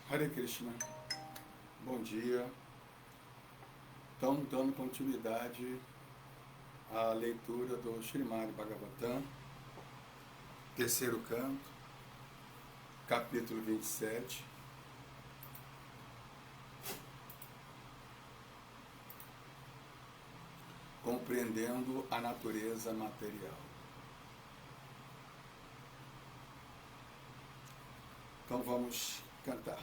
Hare Krishna, bom dia. Estamos dando continuidade à leitura do Srimad Bhagavatam, terceiro canto, capítulo 27. Compreendendo a natureza material. Então vamos cantar.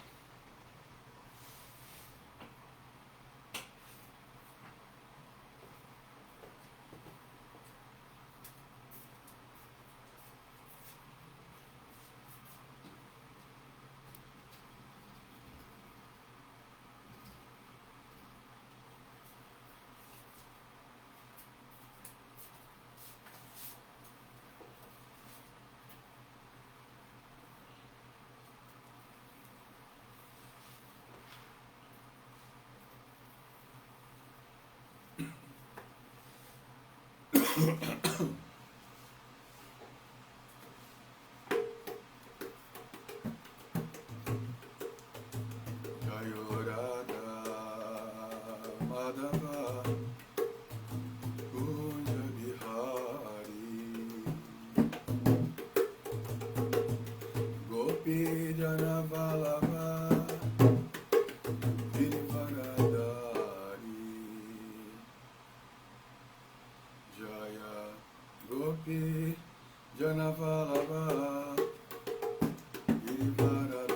Jayorada Madhava Kunja Bihari Gopi Janavalava Girivaradari Jaya Gopi Janavalava Girivaradari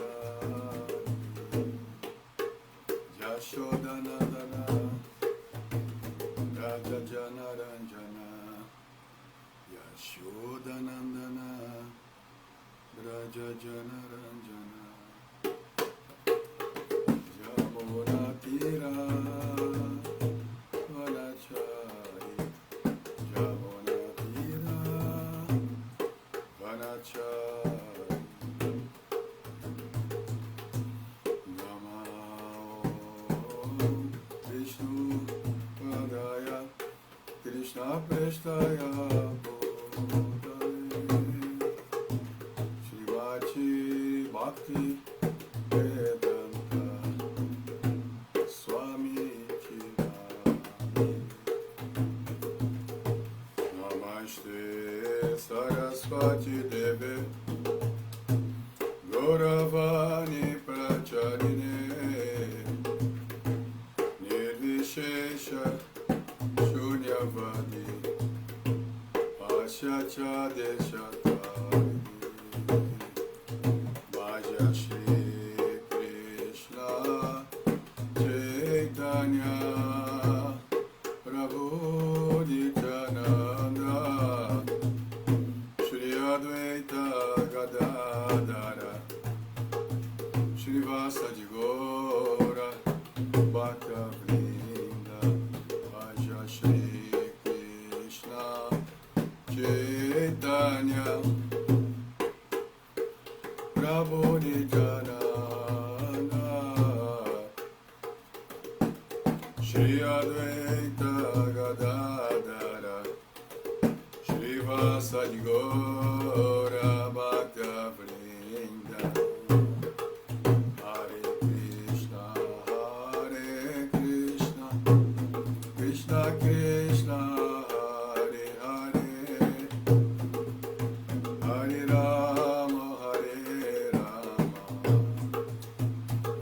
Yashodanandana Raja Janaranjana Yashodanandana Raja Janaranjana Jamunatira Vanachari Jamunatira Vanachari Vishnu Padaya Krishna Prestaya Bodhale Shivati Bhakti Vedanta Swami Chirami Namaste Saraswati Deve Gauravani Pracharine Nirvishesha Shunyavadi Asyacha Deshatari Bhaja Shri Krishna Chaitanya Prabhu Nityananda Shri Advaita Gadadara Shrivasa Gora Bhakta Vrinda Bhaja Shri Krishna Chaitanya Prabhu Nityananda Shri Advaita Gadadara Shrivasa Gora Bhakta Vrinda Hare Krishna Krishna Krishna Hare Hare Hare Rama Hare Rama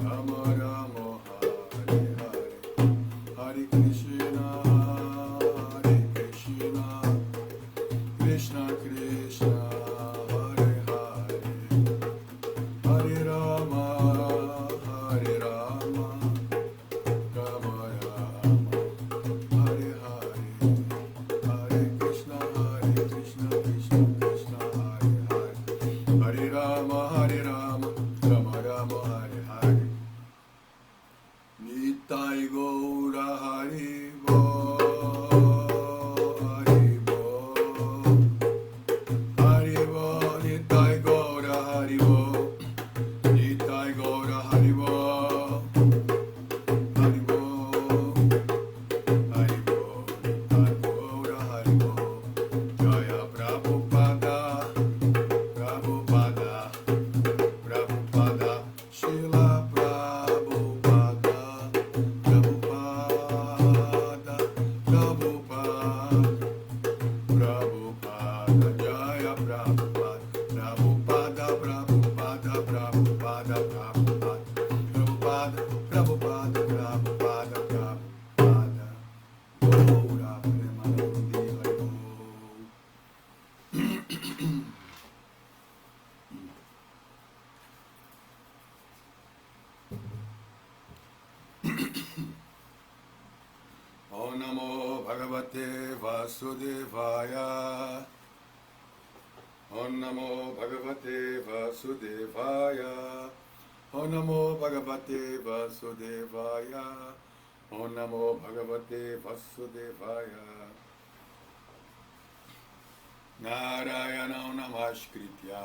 Rama Rama Hare Hare Hare Krishna Krishna Krishna Prabhupada, Prabhupada, Prabhupada, Prabhupada, Gaura Premanandi Haribo. Om Namo Bhagavate Vasudevaya. Om Namo Bhagavate Vasudevaya. Om Namo Bhagavate Vasudevaya. Om Namo Bhagavate Vasudevaya. Narayanam Namaskritya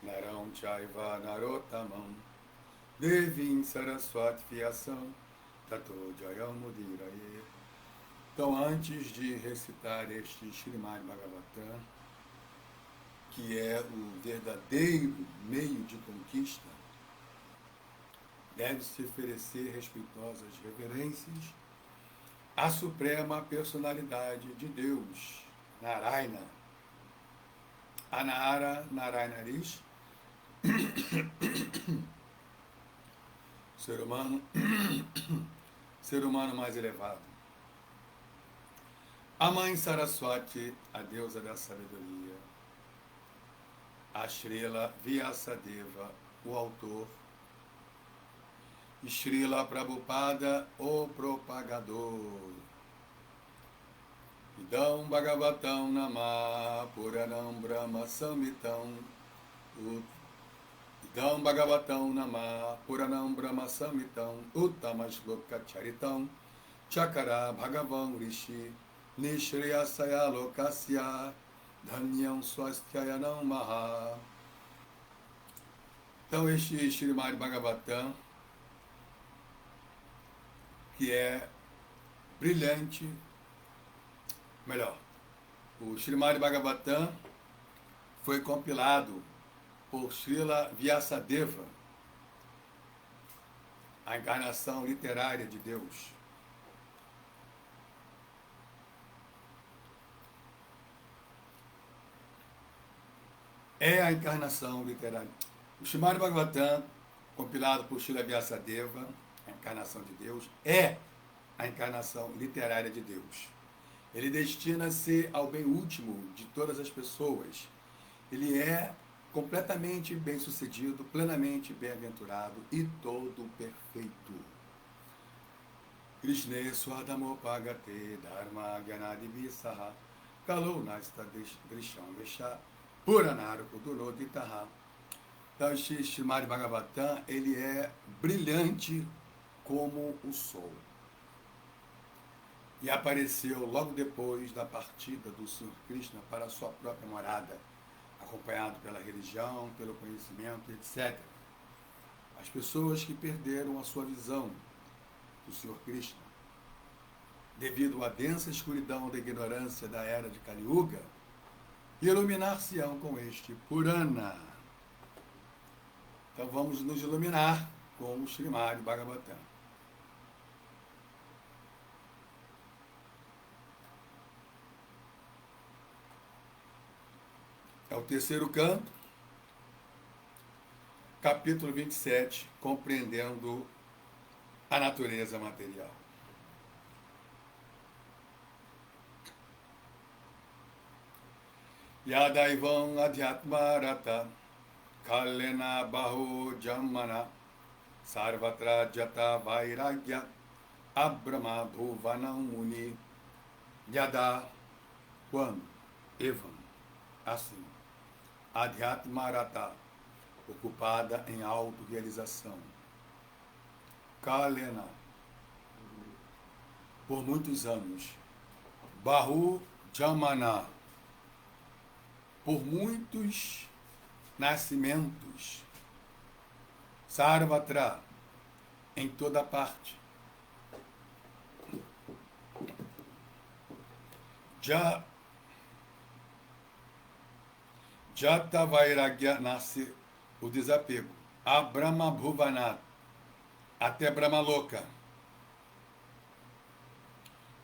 Naram Chaiva Narottamam Devim Saraswati Vyasam Tato Jayam Mudiraye. Então, antes de recitar este Srimad Bhagavatam, que é o verdadeiro meio de conquista, deve-se oferecer respeitosas reverências à suprema personalidade de Deus, Narayana, Anara Narayanaris, ser humano mais elevado. A mãe Saraswati, a deusa da sabedoria. A Srila Vyasadeva, o autor. Srila Prabhupada, o propagador. Idam Bhagavatam Nama Puranam Brahma Samhitam. Idam Bhagavatam Nama Puranam Brahma Samhitam. Uttama-shloka Charitam Chakara Bhagavan Rishi Nishriyasaya Lokasya Dhanyam Swastyayanam Maha. Então, este Srimad Bhagavatam, que é brilhante, melhor, o Srimad Bhagavatam foi compilado por Srila Vyasadeva, a encarnação literária de Deus. É a encarnação literária. O Srimad Bhagavatam, compilado por Srila Vyasadeva, a encarnação de Deus, é a encarnação literária de Deus. Ele destina-se ao bem último de todas as pessoas. Ele é completamente bem-sucedido, plenamente bem-aventurado e todo perfeito. Krishna Swadamopagate Dharma Gyanadivisaha Kalo Nasta Drisham Vesha Puranaru Kuduloditaha. Então, este Srimad Bhagavatam, ele é brilhante como o sol. E apareceu logo depois da partida do Senhor Krishna para a sua própria morada, acompanhado pela religião, pelo conhecimento, etc. As pessoas que perderam a sua visão do Senhor Krishna, devido à densa escuridão da ignorância da era de Kali Yuga, iluminar-se-ão com este Purana. Então vamos nos iluminar com o Srimad Bhagavatam. É o terceiro canto, capítulo 27, compreendendo a natureza material. Yadaivam adhyatmarata kalena bahu jammana sarvatra jata vairagya abrama bhuvanam muni. Yada, quando, evam, assim, adhyatmarata, ocupada em autorrealização, kalena, por muitos anos, bahu jammana, por muitos nascimentos, sarvatra, em toda parte, Jata Vairagya, nasce o desapego, a Brahma Bhuvanat, até Brahma Loka,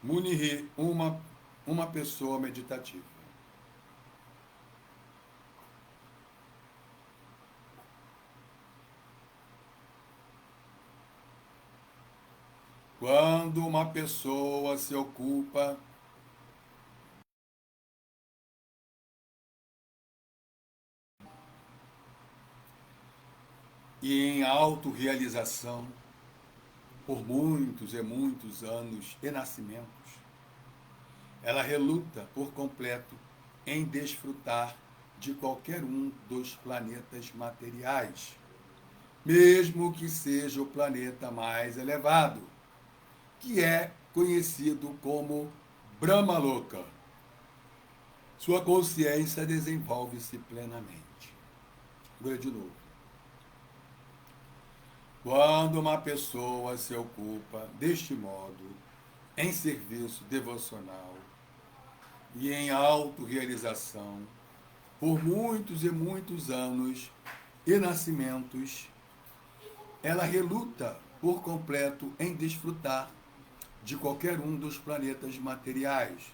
Munihi, uma pessoa meditativa. Quando uma pessoa se ocupa e em autorrealização por muitos e muitos anos e nascimentos, ela reluta por completo em desfrutar de qualquer um dos planetas materiais, mesmo que seja o planeta mais elevado, que é conhecido como Brahmaloka. Sua consciência desenvolve-se plenamente. Vou de novo. Quando uma pessoa se ocupa deste modo em serviço devocional e em autorrealização por muitos e muitos anos e nascimentos, ela reluta por completo em desfrutar de qualquer um dos planetas materiais,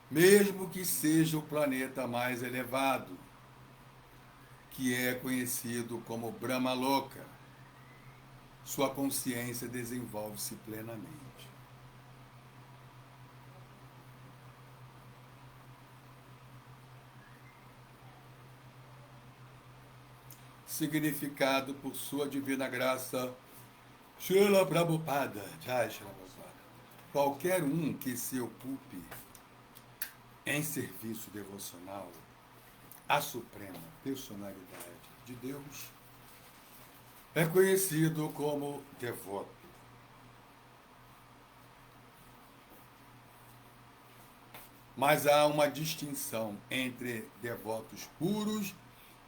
mesmo que seja o planeta mais elevado, que é conhecido como Brahmaloka. Sua consciência desenvolve-se plenamente. Significado por sua divina graça, Srila Prabhupada, Jai Srila Prabhupada. Qualquer um que se ocupe em serviço devocional à suprema personalidade de Deus é conhecido como devoto. Mas há uma distinção entre devotos puros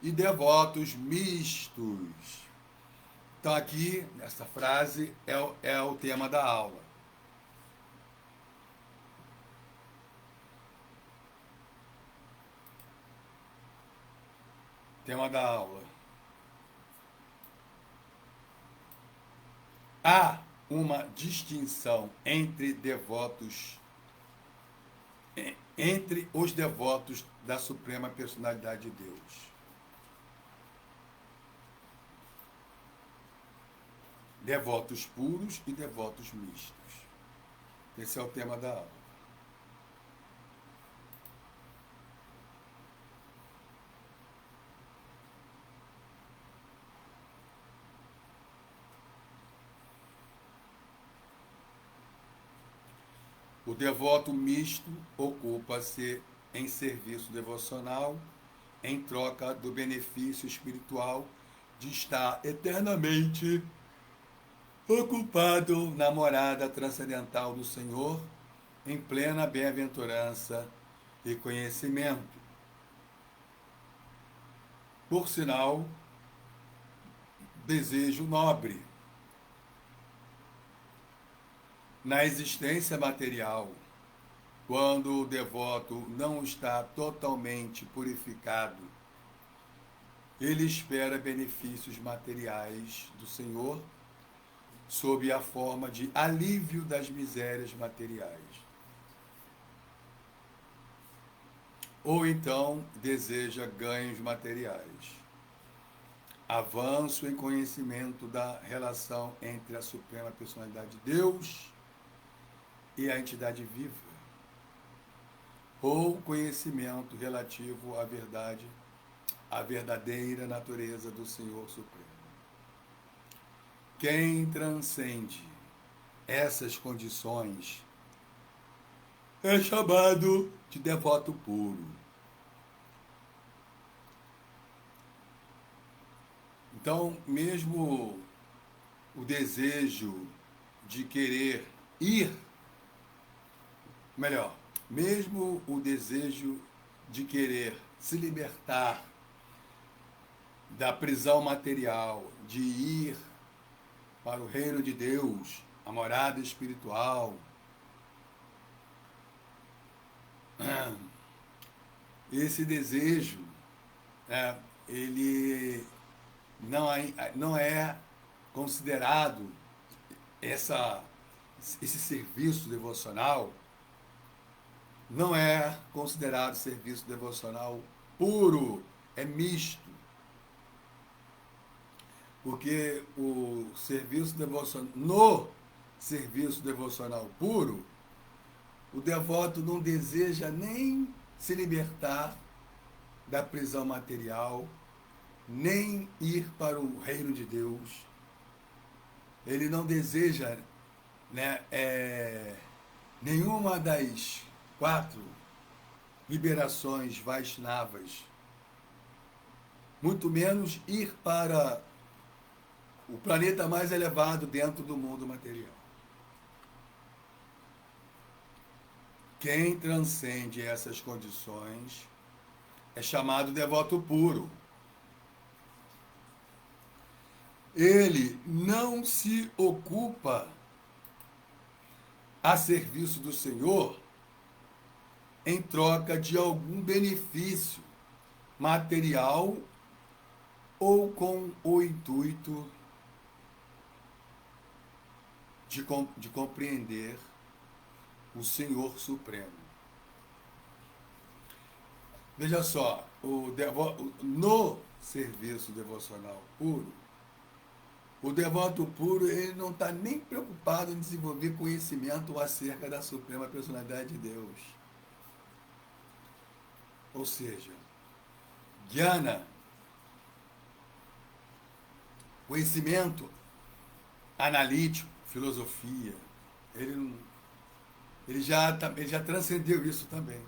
e devotos mistos. Então, aqui, essa frase é o tema da aula. Tema da aula. Há uma distinção entre os devotos da Suprema Personalidade de Deus. Devotos puros e devotos mistos. Esse é o tema da aula. O devoto misto ocupa-se em serviço devocional em troca do benefício espiritual de estar eternamente ocupado na morada transcendental do Senhor, em plena bem-aventurança e conhecimento. Por sinal, desejo nobre. Na existência material, quando o devoto não está totalmente purificado, ele espera benefícios materiais do Senhor sob a forma de alívio das misérias materiais. Ou então deseja ganhos materiais. Avanço em conhecimento da relação entre a Suprema Personalidade de Deus e a entidade viva. Ou conhecimento relativo à verdade, à verdadeira natureza do Senhor Supremo. Quem transcende essas condições é chamado de devoto puro. Então, mesmo o desejo de querer ir, melhor, mesmo o desejo de querer se libertar da prisão material, de ir para o reino de Deus, a morada espiritual, esse desejo, ele não é considerado esse serviço devocional, não é considerado serviço devocional puro, é misto. Porque no serviço devocional puro, o devoto não deseja nem se libertar da prisão material, nem ir para o reino de Deus. Ele não deseja, né, nenhuma das 4 liberações Vaishnavas, muito menos ir para o planeta mais elevado dentro do mundo material. Quem transcende essas condições é chamado devoto puro. Ele não se ocupa a serviço do Senhor em troca de algum benefício material ou com o intuito de compreender o Senhor Supremo. Veja só, no serviço devocional puro, o devoto puro ele não está nem preocupado em desenvolver conhecimento acerca da Suprema Personalidade de Deus. Ou seja, Jnana, conhecimento analítico, filosofia, ele já transcendeu isso também,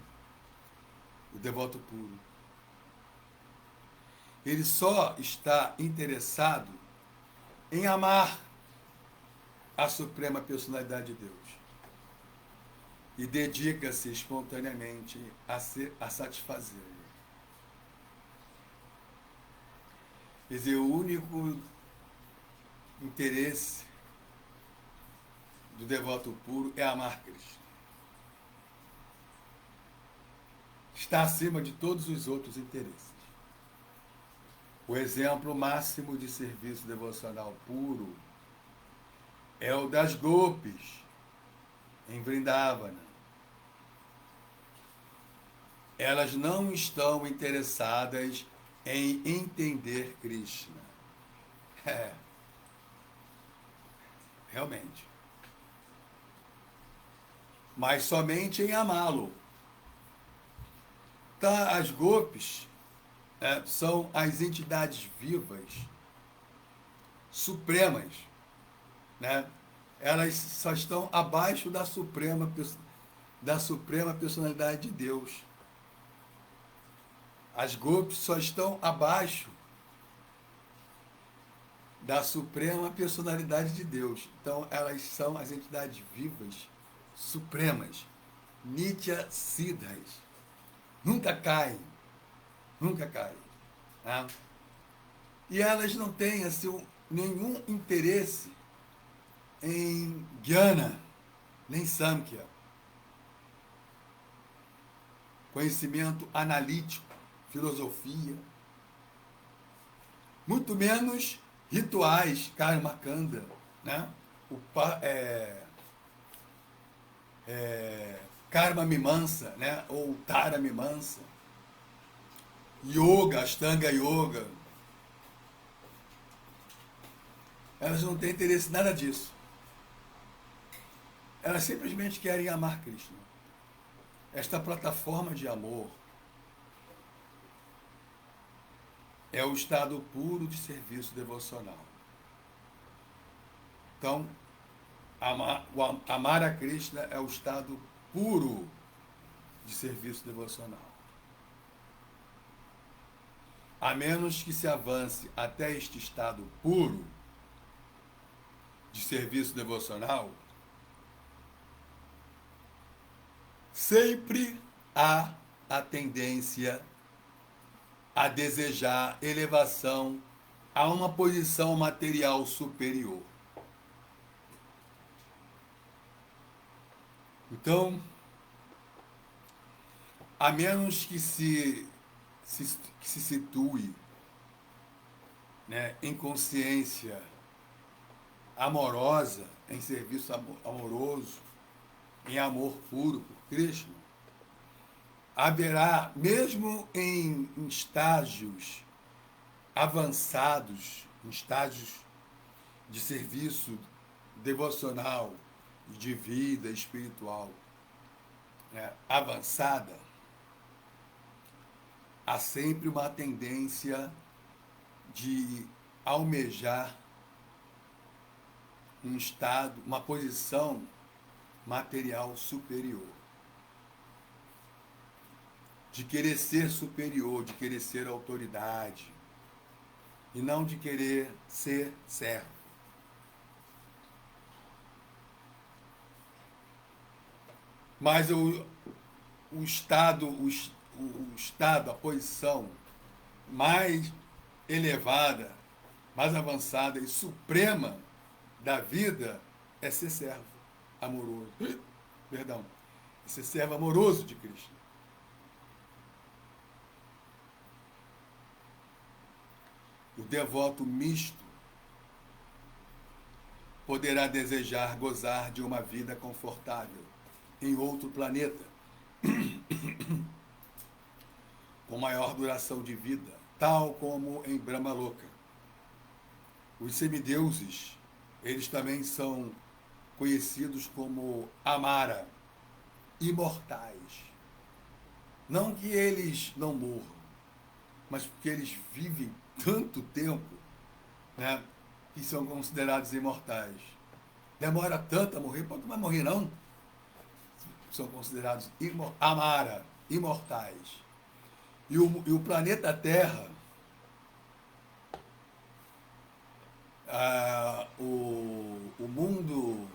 o devoto puro. Ele só está interessado em amar a Suprema Personalidade de Deus e dedica-se espontaneamente a satisfazê-lo. Quer dizer, o único interesse do devoto puro é amar Cristo. Está acima de todos os outros interesses. O exemplo máximo de serviço devocional puro é o das Gopis, em Vrindavana. Elas não estão interessadas em entender Krishna. Realmente. Mas somente em amá-lo. Tá, as Gopis são as entidades vivas, supremas, né? Elas só estão abaixo da suprema personalidade de Deus. As Gopis só estão abaixo da suprema personalidade de Deus. Então, elas são as entidades vivas, supremas, Nitya Siddhas. Nunca caem. Nunca caem. Né? E elas não têm assim, nenhum interesse em Jnana, nem Samkhya. Conhecimento analítico, filosofia. Muito menos rituais, Karma Kanda, né? Karma Mimamsa, né? Ou Tara Mimamsa. Yoga, Ashtanga Yoga. Elas não têm interesse em nada disso. Elas simplesmente querem amar Krishna. Esta plataforma de amor é o estado puro de serviço devocional. Então, amar a Krishna é o estado puro de serviço devocional. A menos que se avance até este estado puro de serviço devocional, sempre há a tendência a desejar elevação a uma posição material superior. Então, a menos que se situe, né, em consciência amorosa, em serviço amoroso, em amor puro por Krishna, haverá, mesmo em estágios avançados em estágios de serviço devocional e de vida espiritual, né, avançada, há sempre uma tendência de almejar um estado, uma posição material superior. De querer ser superior, de querer ser autoridade, e não de querer ser servo. Mas o estado, a posição mais elevada, mais avançada e suprema da vida é ser servo amoroso. Perdão. É ser servo amoroso de Cristo. O devoto misto poderá desejar gozar de uma vida confortável em outro planeta, com maior duração de vida, tal como em Brahmaloka. Os semideuses, eles também são conhecidos como Amara, imortais. Não que eles não morram, mas porque eles vivem tanto tempo, né, que são considerados imortais. Demora tanto a morrer, pode não vai morrer não. São considerados Amara, imortais. E o planeta Terra, o mundo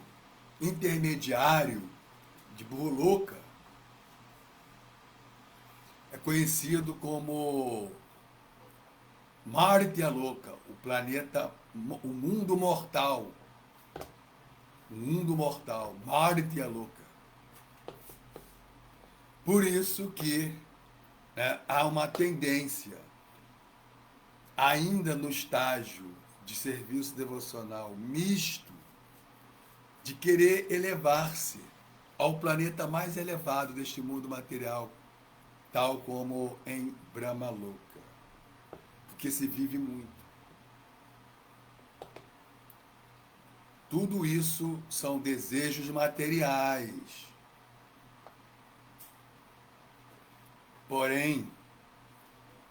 intermediário de Burloka é conhecido como Martyaloka, o planeta, o mundo mortal. O mundo mortal, Martyaloka. Por isso que, né, há uma tendência, ainda no estágio de serviço devocional misto, de querer elevar-se ao planeta mais elevado deste mundo material, tal como em Brahmaloka, porque se vive muito. Tudo isso são desejos materiais. Porém,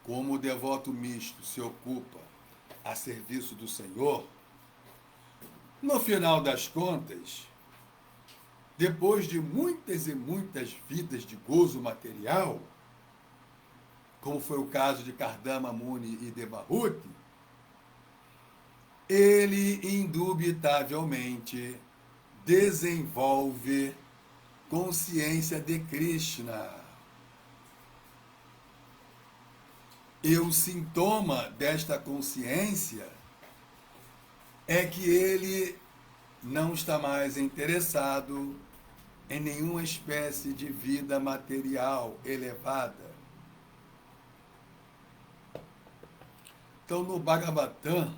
como o devoto misto se ocupa a serviço do Senhor, no final das contas, depois de muitas e muitas vidas de gozo material, como foi o caso de Kardama Muni e Devahuti, ele indubitavelmente desenvolve consciência de Krishna. E o sintoma desta consciência é que ele não está mais interessado em nenhuma espécie de vida material elevada. Então, no Bhagavatam,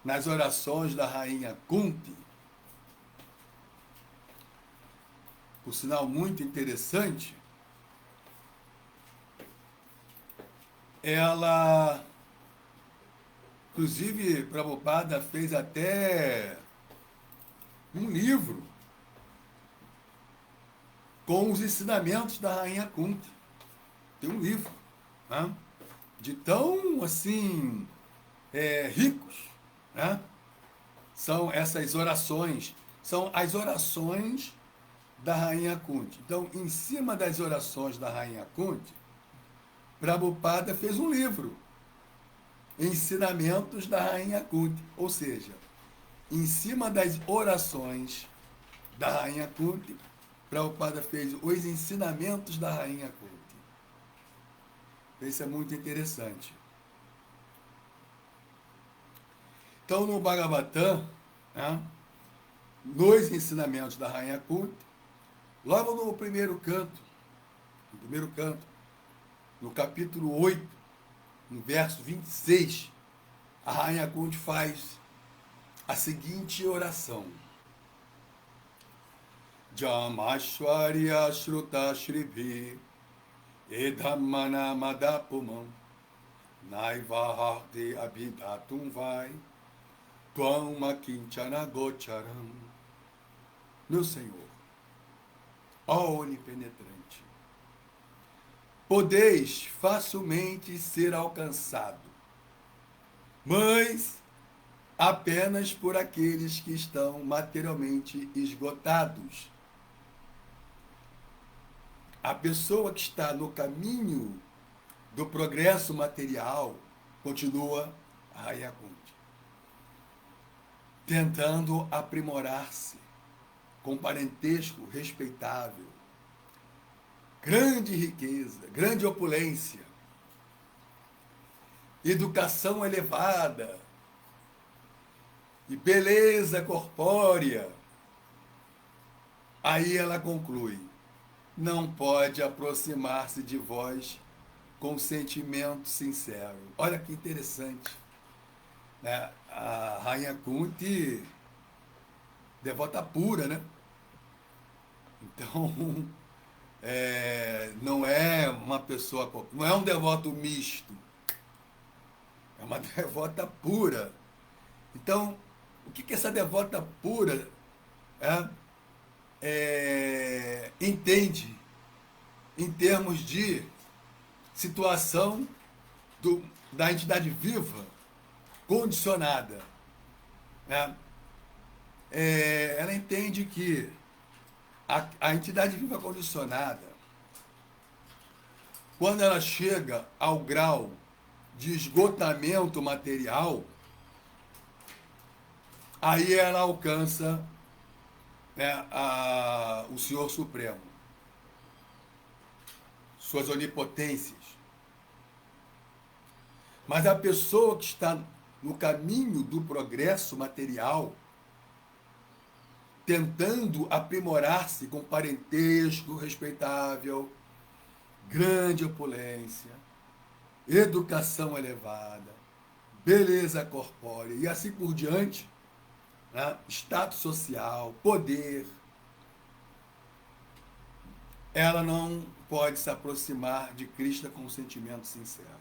nas orações da rainha Kunti, por sinal muito interessante, ela, inclusive, Prabhupada fez até um livro com os ensinamentos da rainha Kunti. Tem um livro, né, de tão, assim, ricos, né? São essas orações, são as orações da rainha Kunti. Então, em cima das orações da rainha Kunti, Prabhupada fez um livro, Ensinamentos da Rainha Kunti, ou seja, em cima das orações da Rainha Kunti, Prabhupada fez os ensinamentos da Rainha Kunti. Isso é muito interessante. Então, no Bhagavatam, né, nos ensinamentos da Rainha Kunti, logo no primeiro canto, no capítulo 8, no verso 26, a Rainha Kunti faz a seguinte oração: Jamashwarya Shruta Shribhi Edhammana Madapumam Naivaharte Abhidatum Vai, Tuama Kinchana Gocharam. Meu Senhor, ó onipenetrante, podeis facilmente ser alcançado, mas apenas por aqueles que estão materialmente esgotados. A pessoa que está no caminho do progresso material, continua a Rainha Kunti, tentando aprimorar-se com parentesco respeitável, grande riqueza, grande opulência, educação elevada e beleza corpórea. Aí ela conclui: não pode aproximar-se de vós com sentimento sincero. Olha que interessante, né? A Rainha Kunti, devota pura, né? Então, não é uma pessoa, não é um devoto misto, é uma devota pura. Então, o que essa devota pura entende em termos de situação da entidade viva condicionada, né? Ela entende que a entidade viva condicionada, quando ela chega ao grau de esgotamento material, aí ela alcança, né, o Senhor Supremo, suas onipotências. Mas a pessoa que está no caminho do progresso material, tentando aprimorar-se com parentesco respeitável, grande opulência, educação elevada, beleza corpórea e assim por diante, né? Status social, poder, ela não pode se aproximar de Krishna com um sentimento sincero.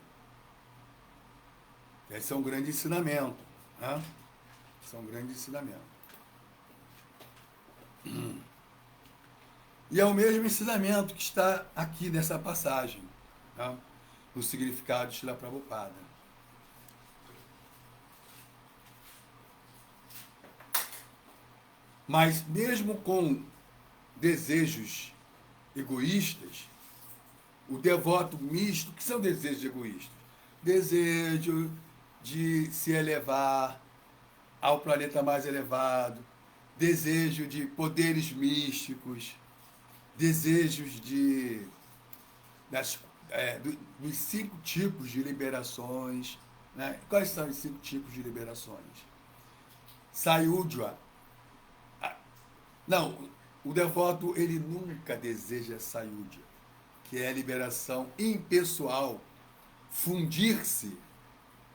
Esse é um grande ensinamento, né? Esse é um grande ensinamento. E é o mesmo ensinamento que está aqui nessa passagem, né? No significado de Srila Prabhupada. Mas mesmo com desejos egoístas, o devoto misto, que são desejos egoístas? Desejo de se elevar ao planeta mais elevado, desejo de poderes místicos, desejos dos 5 tipos de liberações, né? Quais são os 5 tipos de liberações? Sayudhya. Não, o devoto, ele nunca deseja Sayudhya, que é a liberação impessoal, fundir-se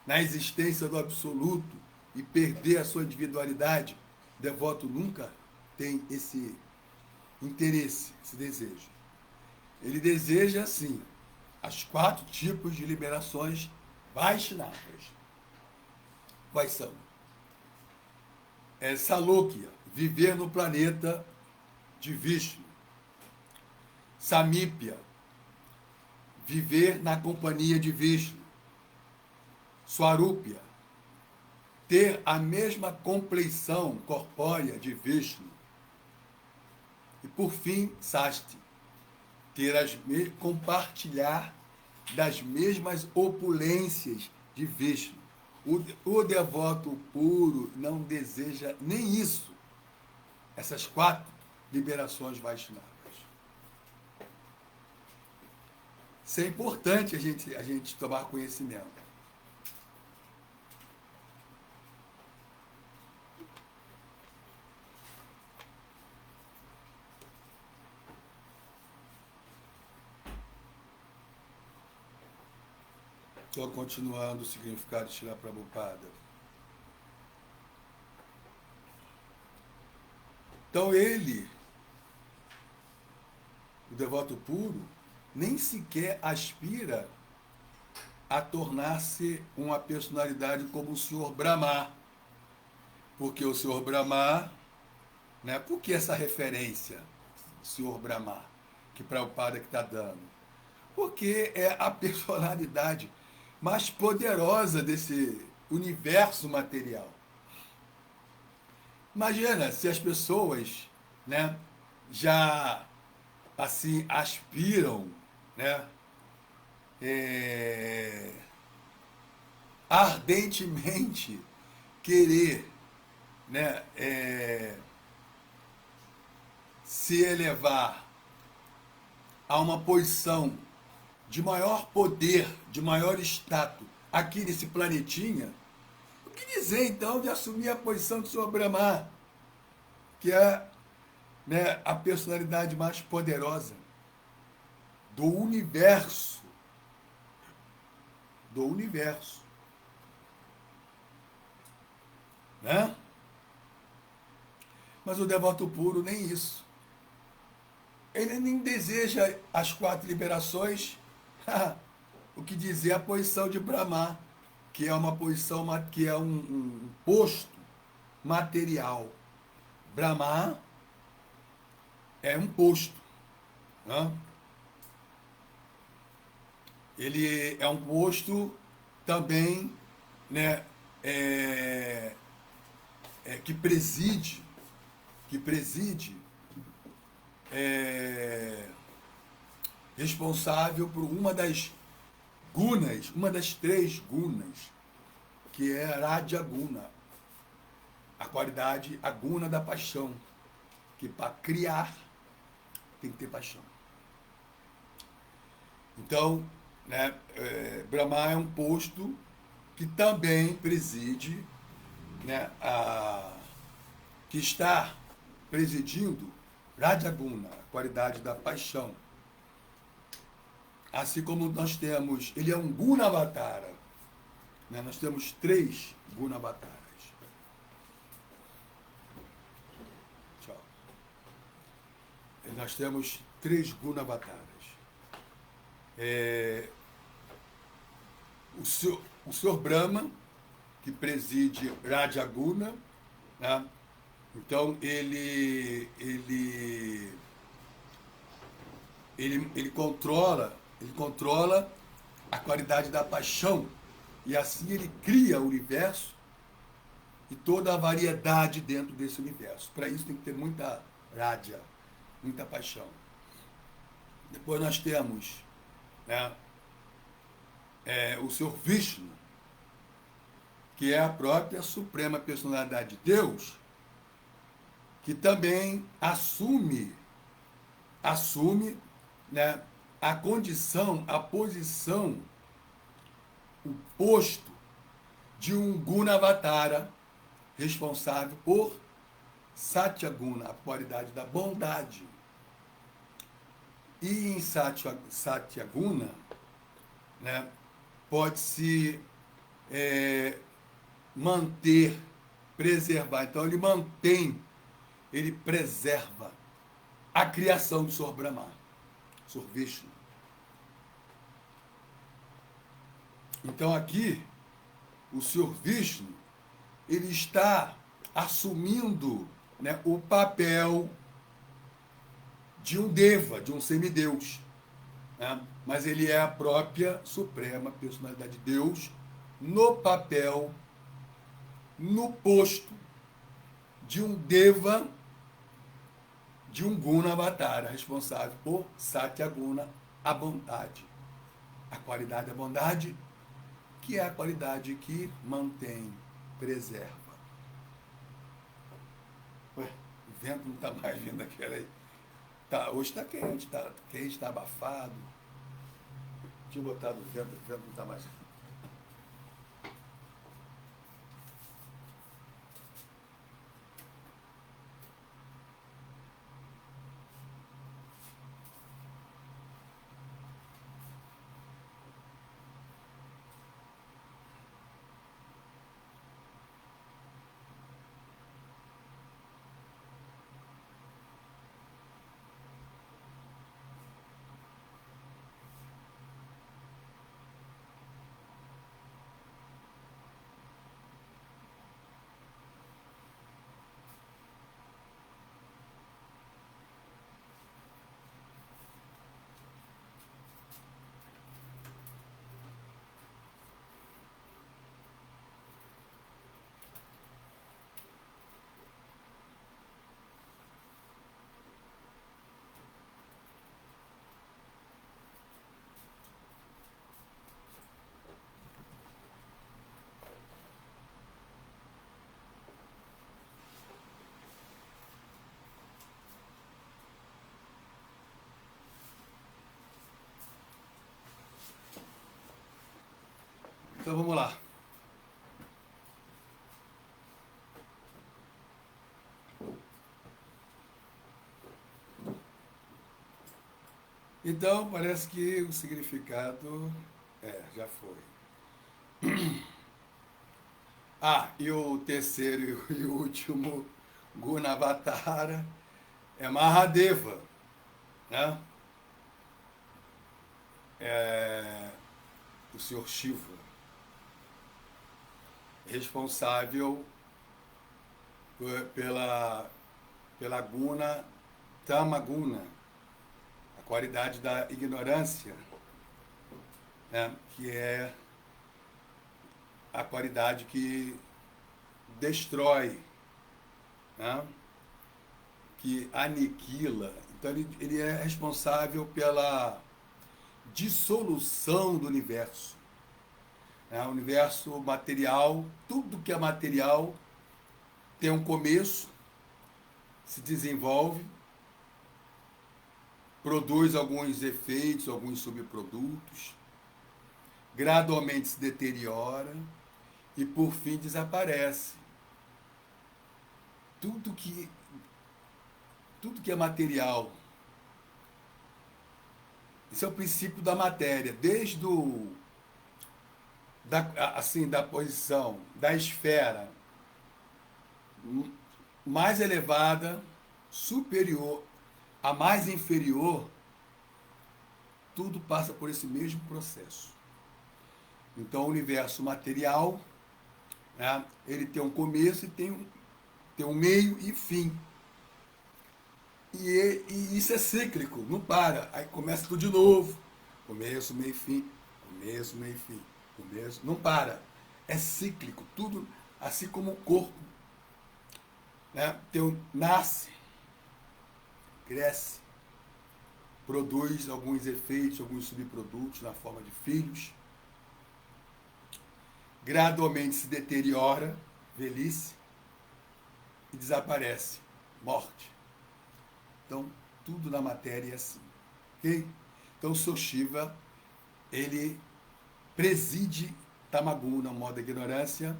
na existência do absoluto e perder a sua individualidade. O devoto nunca tem esse interesse, esse desejo. Ele deseja, sim, as 4 tipos de liberações Vaishnavas. Quais são? Salokya, viver no planeta de Vishnu. Samípia, viver na companhia de Vishnu. Swarupya, ter a mesma compleição corpórea de Vishnu. E por fim, Sasti, compartilhar das mesmas opulências de Vishnu. O devoto puro não deseja nem isso, essas 4 liberações Vaishnavas. Isso é importante a gente tomar conhecimento. Estou continuando o significado de Srila Prabhupada. Então ele, o devoto puro, nem sequer aspira a tornar-se uma personalidade como o Senhor Brahma. Porque o Senhor Brahma, né? Por que essa referência, Senhor Brahma, que Prabhupada que está dando? Porque é a personalidade mais poderosa desse universo material. Imagina se as pessoas, né, já assim aspiram, né, é, ardentemente querer, né, se elevar a uma posição de maior poder, de maior status aqui nesse planetinha. O que dizer então de assumir a posição do Senhor Brahma, que é, né, a personalidade mais poderosa do universo, do universo, né? Mas o devoto puro nem isso. Ele nem deseja as 4 liberações. O que dizer a posição de Brahma, que é uma posição, que é um posto material. Brahma é um posto, né? Ele é um posto também, né, que preside, é, responsável por uma das gunas, uma das 3 gunas, que é Radha Guna, a qualidade, a guna da paixão, que para criar tem que ter paixão. Então, né, Brahma é um posto que também preside, né, que está presidindo Rajaguna, a qualidade da paixão. Assim como nós temos, ele é um Gunavatara, né, nós temos 3 Gunavataras. Tchau. Nós temos 3 Gunavataras. O senhor Brahma, que preside Rajaguna, né? Então ele controla a qualidade da paixão, e assim ele cria o universo e toda a variedade dentro desse universo. Para isso tem que ter muita Raja, muita paixão. Depois nós temos, né, o Senhor Vishnu, que é a própria Suprema Personalidade de Deus, que também assume, né, a condição, a posição, o posto de um Gunavatara responsável por Satyaguna, a qualidade da bondade. E em Satyaguna, né, pode-se manter, preservar. Então ele preserva a criação do Senhor Brahma, Senhor Vishnu. Então aqui, o Senhor Vishnu, ele está assumindo, né, o papel de um Deva, de um semideus, né? Mas ele é a própria Suprema Personalidade de Deus no papel, no posto de um Deva, de um Gunavatara, responsável por Satyaguna, a bondade. A qualidade da bondade, que é a qualidade que mantém, preserva. Ué, o vento não está mais vindo aqui, aí. Tá, hoje está quente, está abafado. Tinha botado o vento não está mais. Então vamos lá. Então parece que o significado já foi. Ah, e o terceiro e o último Gunavatara é Mahadeva, né? É o Senhor Shiva, responsável pela guna tamaguna, a qualidade da ignorância, né? Que é a qualidade que destrói, né? Que aniquila. Então ele é responsável pela dissolução do universo. Né? O universo material, tudo que é material tem um começo, se desenvolve, produz alguns efeitos, alguns subprodutos, gradualmente se deteriora e por fim desaparece. Tudo que, tudo que é material, esse é o princípio da matéria, desde da posição da esfera mais elevada, superior, a mais inferior, tudo passa por esse mesmo processo. Então, o universo material, né, ele tem um começo e tem um meio e fim. E isso é cíclico, não para. Aí começa tudo de novo. Começo, meio, fim. Começo, meio, fim. Começo, não para. É cíclico, tudo assim como o corpo. Né? Nasce, cresce, produz alguns efeitos, alguns subprodutos na forma de filhos, gradualmente se deteriora, velhice, e desaparece, morte. Então, tudo na matéria é assim. Ok? Então, o Senhor Shiva, ele preside Tamaguna, modo de ignorância,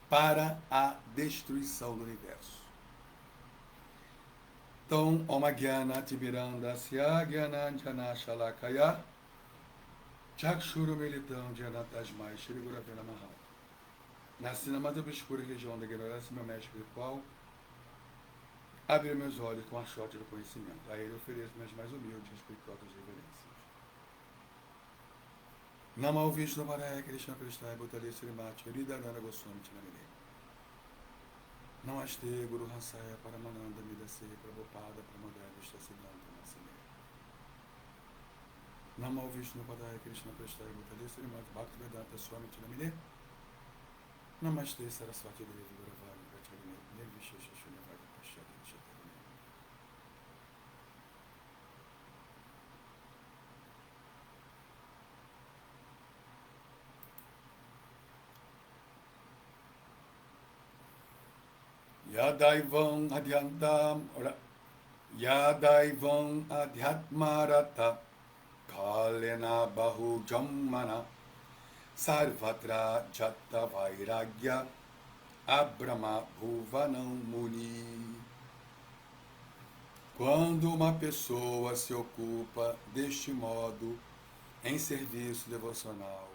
para a destruição do universo. Então, Om Gyana Timirandasya Gyana Jana Shalakaya Chakshuru Militam Jana Tasmai Shri Gurave Namaha. Nasci na mais obscura região da ignorância, meu mestre espiritual abre meus olhos com a sorte do conhecimento. A ele ofereço minhas mais humildes e respeitosas reverências. Namal Vishnu Varaya Krishna Prasthaya Bhutale Srimati Ridananda Goswami Tinamine. Namaste Guru Hansaya Paramananda Midase Prabhupada Pramodaya Vishtasidanta Nasime. Namal Vishnu Varaya Krishna Prasthaya Bhutale Srimati Bhaktivedanta Swami Tinamine. Namaste Saraswati Devi Guravani Pracharine Nirvishesha Shunyavadi Pashyati Chatarine. Yadaivam Adhyatmarata Kalena Bahu Jammana Sarvatra Jatta Vairagya Abrama Bhuvanam Muni. Quando uma pessoa se ocupa deste modo em serviço devocional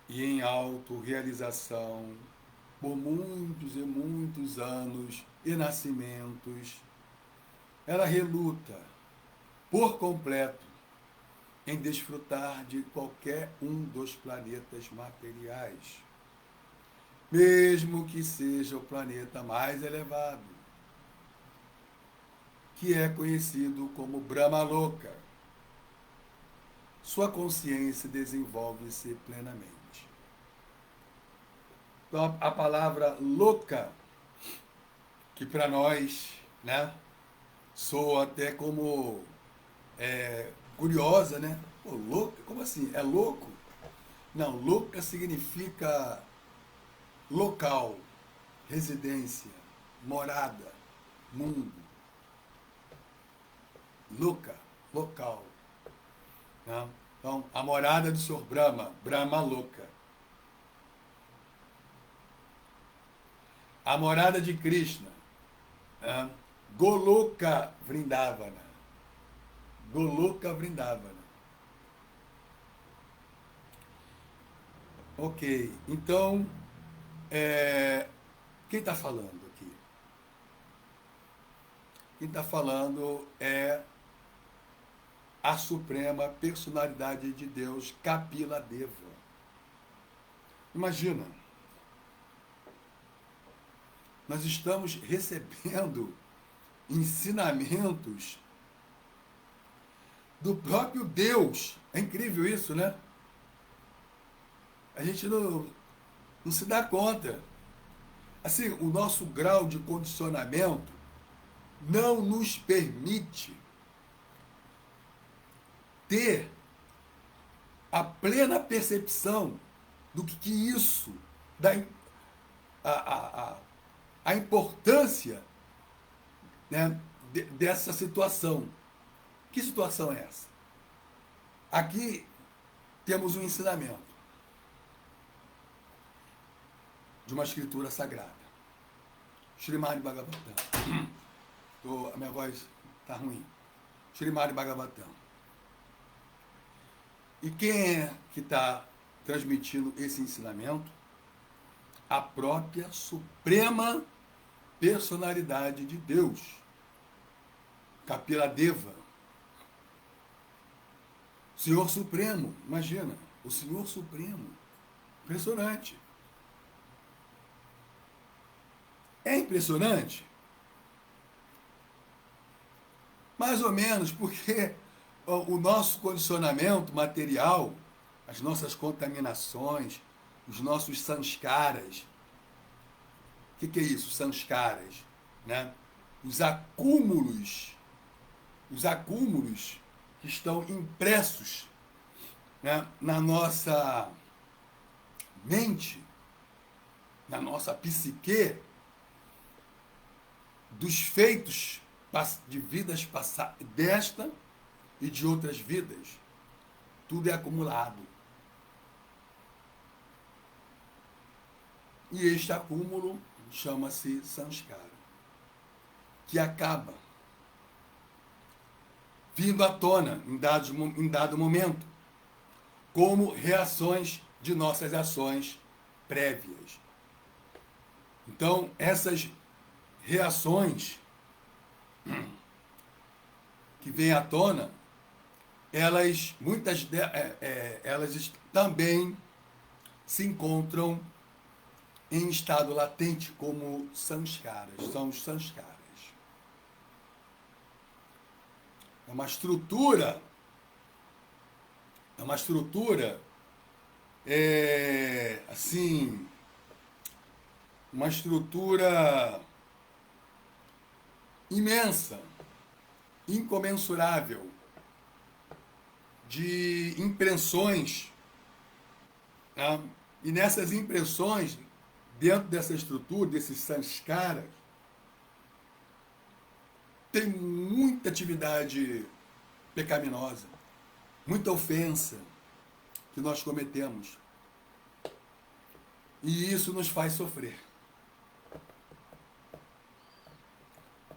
e em autorrealização por muitos e muitos anos e nascimentos, ela reluta por completo em desfrutar de qualquer um dos planetas materiais, mesmo que seja o planeta mais elevado, que é conhecido como Brahmaloka. Sua consciência desenvolve-se plenamente. Então, a palavra louca, que para nós, né, soa até como curiosa, né? Pô, louca? Como assim? É louco? Não, louca significa local, residência, morada, mundo. Louca, local. Né? Então, a morada do Senhor Brahma, Brahma Loka. A morada de Krishna, Goloka Vrindavana. Goloka Vrindavana. Ok, então, quem está falando aqui? Quem está falando é a Suprema Personalidade de Deus, Kapila Deva. Imagina, nós estamos recebendo ensinamentos do próprio Deus. É incrível isso, né? A gente não se dá conta. Assim, o nosso grau de condicionamento não nos permite ter a plena percepção do que isso, da a importância, né, dessa situação. Que situação é essa? Aqui temos um ensinamento de uma escritura sagrada. Srimad Bhagavatam. A minha voz está ruim. Srimad Bhagavatam. E quem é que está transmitindo esse ensinamento? A própria Suprema Personalidade de Deus, Kapila Deva. Senhor Supremo, imagina, o Senhor Supremo. Impressionante. É impressionante? Mais ou menos, porque o nosso condicionamento material, as nossas contaminações, os nossos sanskaras. O que é isso, sanskaras? Né? Os acúmulos que estão impressos, né, na nossa mente, na nossa psique, dos feitos de vidas passadas, desta e de outras vidas. Tudo é acumulado. E este acúmulo chama-se samskara, que acaba vindo à tona em dado momento, como reações de nossas ações prévias. Então, essas reações que vêm à tona, elas também se encontram em estado latente como sanskaras, são os sanskaras. É uma estrutura, assim, uma estrutura imensa, incomensurável, de impressões, né? E nessas impressões, dentro dessa estrutura, desses sanskaras, tem muita atividade pecaminosa, muita ofensa que nós cometemos. E isso nos faz sofrer.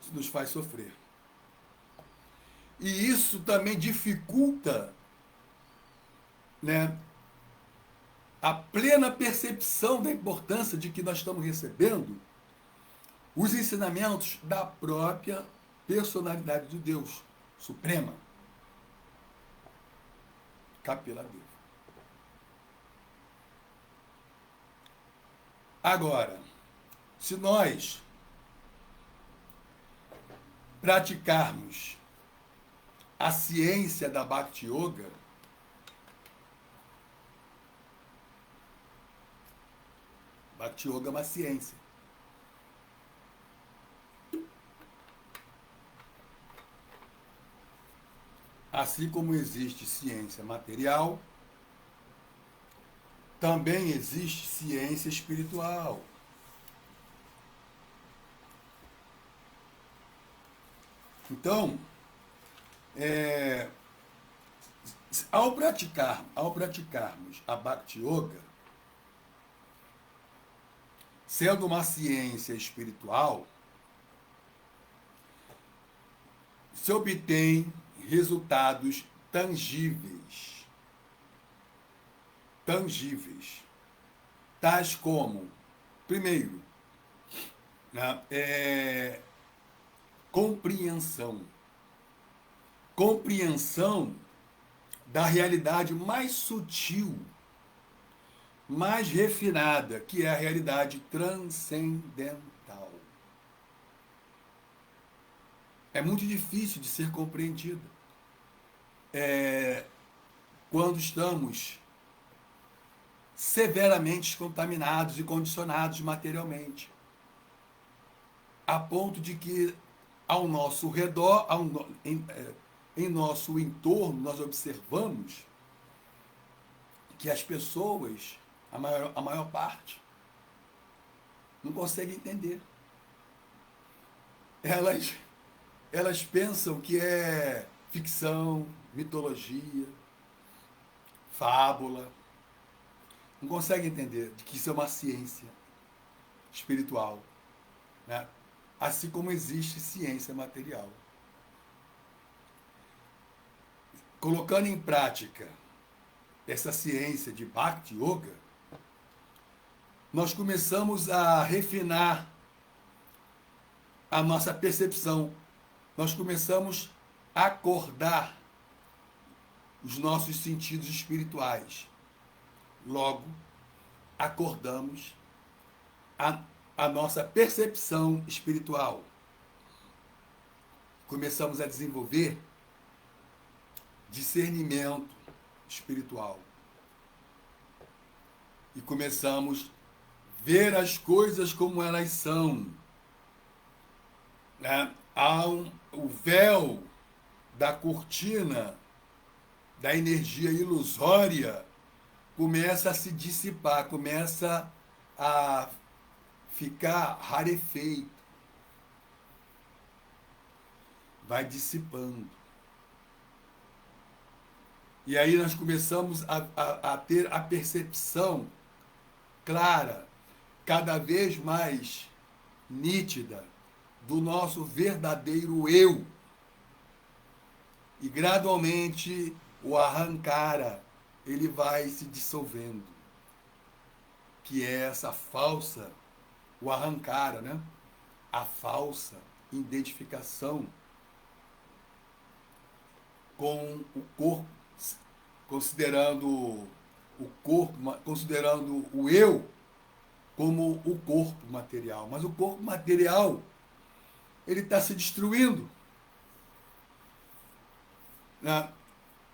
Isso nos faz sofrer. E isso também dificulta, né, a plena percepção da importância de que nós estamos recebendo os ensinamentos da própria personalidade de Deus Suprema, Kapila Deva. Agora, se nós praticarmos a ciência da Bhakti Yoga, Bhakti Yoga é uma ciência. Assim como existe ciência material, também existe ciência espiritual. Então, Ao praticarmos a Bhakti Yoga, sendo uma ciência espiritual, se obtém resultados tangíveis, tais como, primeiro, né, compreensão da realidade mais sutil, mais refinada, que é a realidade transcendental. É muito difícil de ser compreendida quando estamos severamente contaminados e condicionados materialmente, a ponto de que ao nosso redor, em nosso entorno, nós observamos que as pessoas, a maior parte, não conseguem entender. Elas pensam que é ficção, mitologia, fábula. Não conseguem entender de que isso é uma ciência espiritual, né? Assim como existe ciência material. Colocando em prática essa ciência de Bhakti Yoga, nós começamos a refinar a nossa percepção. Nós começamos a acordar os nossos sentidos espirituais. Logo, acordamos a nossa percepção espiritual. Começamos a desenvolver discernimento espiritual. E começamos a ver as coisas como elas são. Né? O véu da cortina da energia ilusória começa a se dissipar, começa a ficar rarefeito. Vai dissipando. E aí nós começamos a ter a percepção clara, cada vez mais nítida, do nosso verdadeiro eu. E gradualmente o ahankara, ele vai se dissolvendo. Que é essa falsa, o ahankara, né? A falsa identificação com o corpo, considerando o eu como o corpo material. Mas o corpo material, ele está se destruindo.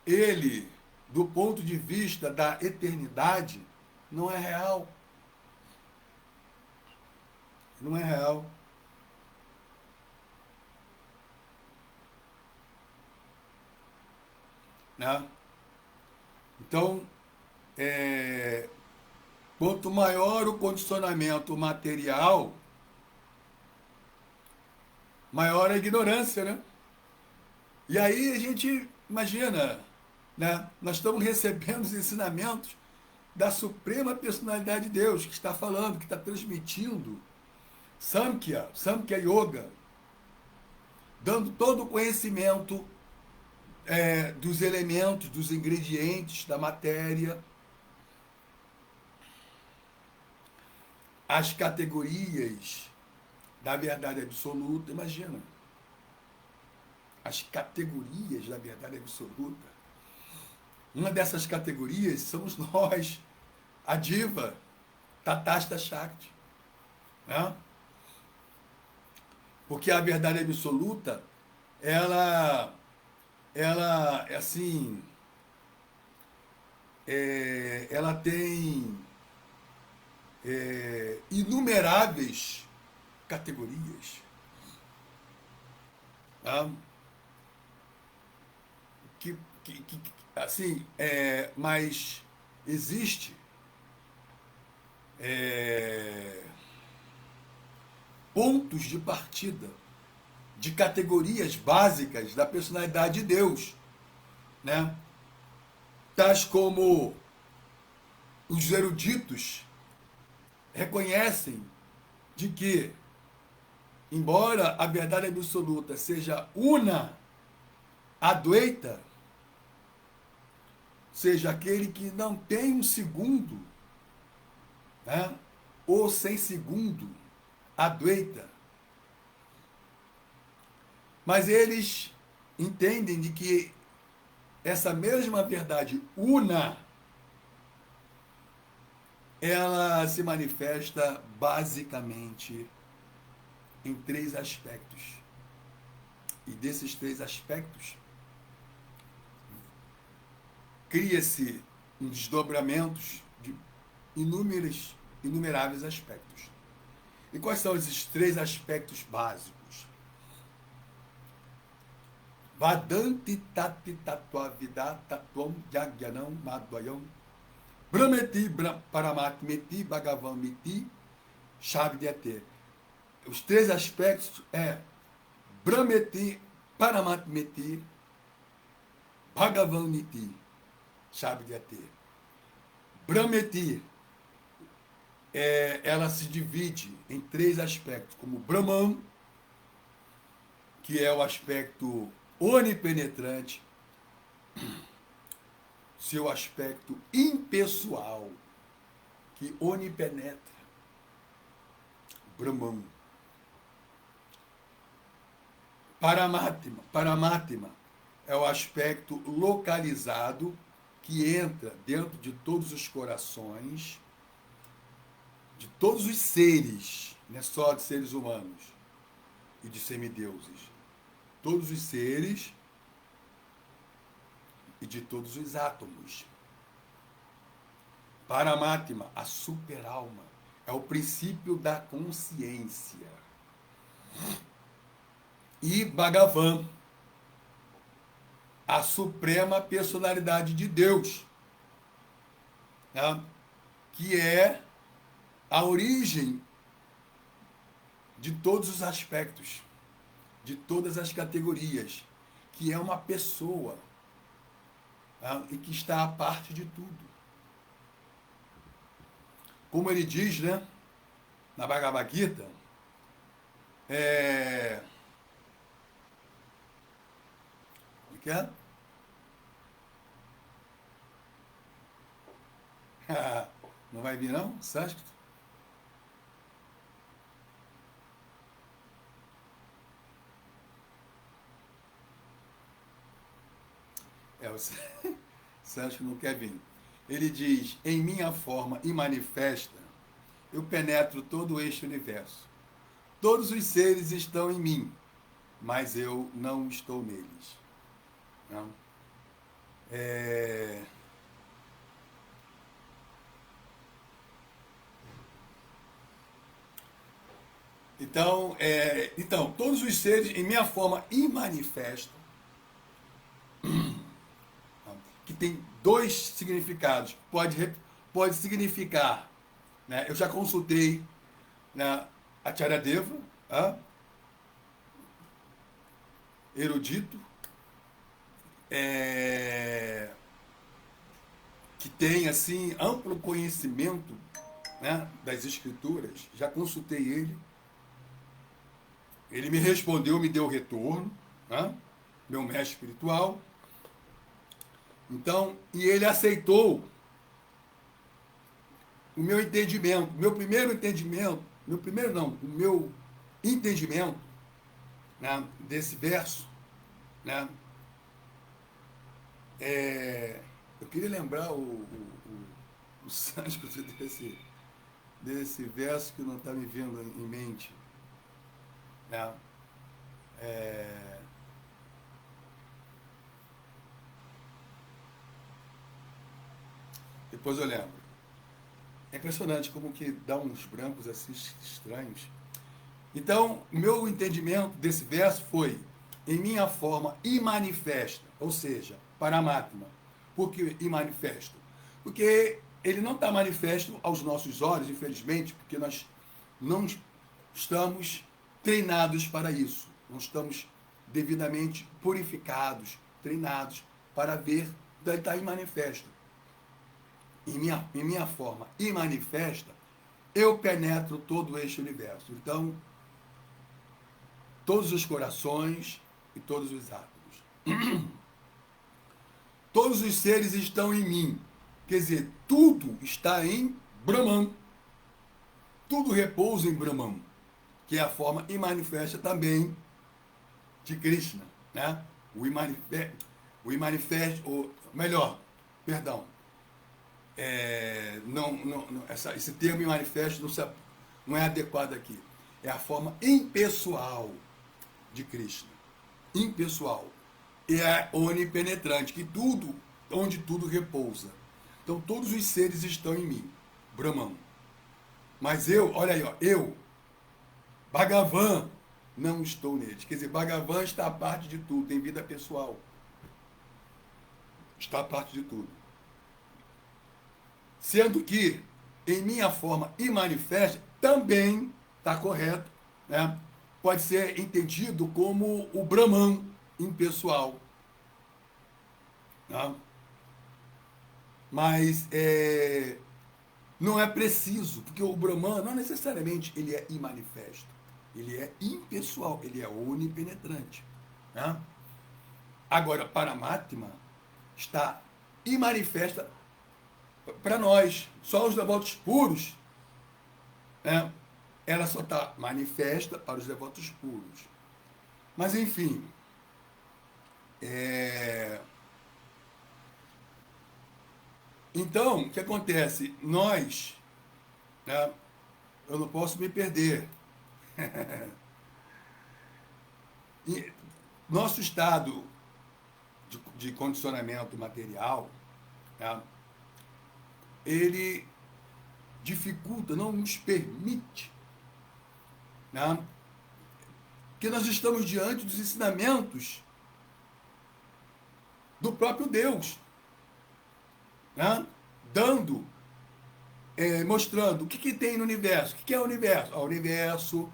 Ele, do ponto de vista da eternidade, não é real. Não é real. Né? Então, quanto maior o condicionamento material, maior a ignorância, né? E aí a gente imagina, né? Nós estamos recebendo os ensinamentos da Suprema Personalidade de Deus, que está falando, que está transmitindo Samkhya Yoga, dando todo o conhecimento dos elementos, dos ingredientes, da matéria, as categorias da verdade absoluta. Imagina, as categorias da verdade absoluta. Uma dessas categorias somos nós, a diva, Tatasta Shakti. Né? Porque a verdade absoluta, ela assim, ela tem inumeráveis categorias. Tá? Assim, mas existe pontos de partida de categorias básicas da personalidade de Deus, né? tais como os eruditos reconhecem de que, embora a verdade absoluta seja una, adweita, seja aquele que não tem um segundo, né? Ou sem segundo, adweita. Mas eles entendem de que essa mesma verdade una, ela se manifesta basicamente em três aspectos. E desses três aspectos, cria-se um desdobramentos de inumeráveis aspectos. E quais são esses três aspectos básicos? Vadanti tati tatua vida tatuam jagyanam madvayam brahmeti paramatmeti bhagavan miti shabdyate. Os três aspectos é brahmeti paramatmeti bhagavan miti shabdyate. Brahmeti, ela se divide em três aspectos, como Brahman, que é o aspecto onipenetrante, seu aspecto impessoal, que onipenetra, Brahman. Paramatma é o aspecto localizado que entra dentro de todos os corações, de todos os seres, não é só de seres humanos e de semideuses. Todos os seres e de todos os átomos. Paramatma, a superalma, é o princípio da consciência. E Bhagavan, a suprema personalidade de Deus, né? Que é a origem de todos os aspectos, de todas as categorias, que é uma pessoa, tá? E que está à parte de tudo. Como ele diz, né, na Bhagavad Gita, o que é? Não vai vir não, sânscrito? O Sancho não quer vir. Ele diz, em minha forma imanifesta, eu penetro todo este universo. Todos os seres estão em mim, mas eu não estou neles. Não? Então, todos os seres, em minha forma imanifesta, que tem dois significados. Pode significar, né? Eu já consultei, né, Acharyadeva, erudito, que tem assim amplo conhecimento, né, das escrituras. Já consultei ele. Ele me respondeu, me deu retorno, né? Meu mestre espiritual. Então, e ele aceitou o meu entendimento, o meu entendimento, né, desse verso, né? Eu queria lembrar o sânscrito desse verso que não está me vindo em mente, né? Depois eu lembro. É impressionante como que dá uns brancos assim estranhos. Então, meu entendimento desse verso foi em minha forma imanifesta, ou seja, Paramatma. Por que imanifesto? Porque ele não está manifesto aos nossos olhos, infelizmente, porque nós não estamos treinados para isso. Não estamos devidamente purificados, treinados para ver Então ele está imanifesto. Em minha forma imanifesta, eu penetro todo este universo. Então, todos os corações e todos os átomos. Todos os seres estão em mim. Quer dizer, tudo está em Brahman. Tudo repousa em Brahman, que é a forma imanifesta também de Krishna, né? Ou melhor, perdão, esse termo imanifesto não é adequado aqui. É a forma impessoal de Krishna. Impessoal. E é onipenetrante, que tudo, onde tudo repousa. Então todos os seres estão em mim, Brahman. Mas eu, olha aí, ó, eu, Bhagavan, não estou neles. Quer dizer, Bhagavan está a parte de tudo, tem vida pessoal. Está a parte de tudo. Sendo que, em minha forma imanifesta, também está correto, né? Pode ser entendido como o Brahman impessoal. Né? Mas não é preciso, porque o Brahman não necessariamente ele é imanifesto. Ele é impessoal, ele é onipenetrante. Né? Agora, Paramatma está imanifesta para nós. Só os devotos puros, né? Ela só está manifesta para os devotos puros. Mas, enfim, então, o que acontece? Nós, né? Eu não posso me perder. Nosso estado de condicionamento material, né? Ele dificulta, não nos permite, né? Que nós estamos diante dos ensinamentos do próprio Deus, né? Dando, mostrando o que tem no universo. O que é o universo? O universo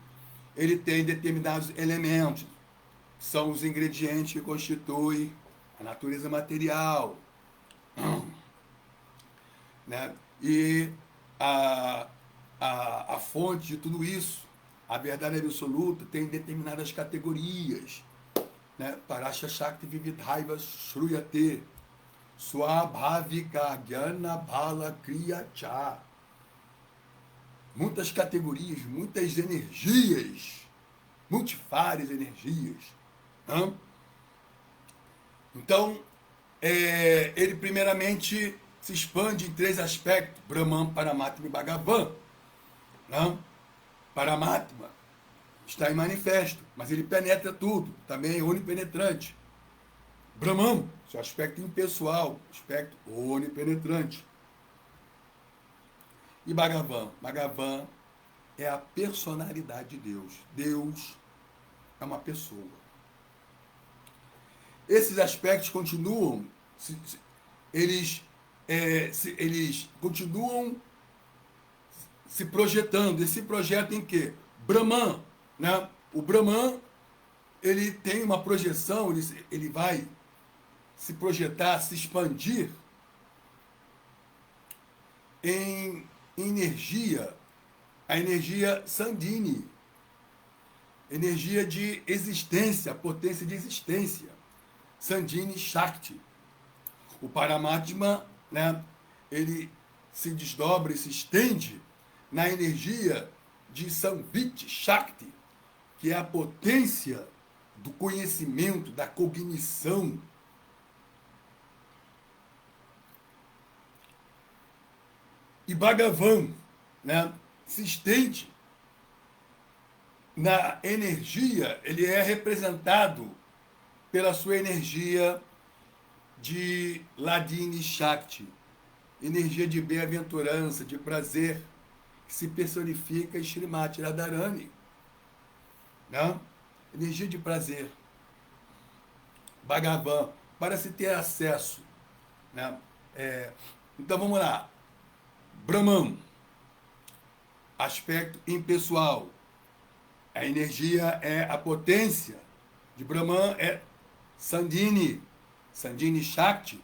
ele tem determinados elementos, que são os ingredientes que constituem a natureza material, né? E a fonte de tudo isso, a verdade absoluta, tem determinadas categorias, né? Parasha Shakti Vividhaiva Shruyate Swabhavika Gyana Bhala Kriya Cha. Muitas categorias, muitas energias, multifares energias. Né? Então, ele primeiramente se expande em 3 aspectos: Brahman, Paramatma e Bhagavan. Né? Paramatma está em manifesto, mas ele penetra tudo, também é onipenetrante. Brahman, seu aspecto impessoal, aspecto onipenetrante. E Bhagavan? Bhagavan é a personalidade de Deus. Deus é uma pessoa. Esses aspectos continuam, eles continuam se projetando. E se projetam em quê? Brahman, né? O Brahman, ele tem uma projeção, ele vai se projetar, se expandir em energia, a energia Sandhini, energia de existência, potência de existência, Sandhini Shakti. O Paramatma, né, ele se desdobra e se estende na energia de Samvit Shakti, que é a potência do conhecimento, da cognição. E Bhagavan, né, se estende na energia, ele é representado pela sua energia de Hladini Shakti, energia de bem-aventurança, de prazer, que se personifica em Srimati Radharani. Né? Energia de prazer. Bhagavan, para se ter acesso. Né? Então vamos lá. Brahman, aspecto impessoal. A energia é a potência de Brahman, é Sandhini, Sandhini Shakti,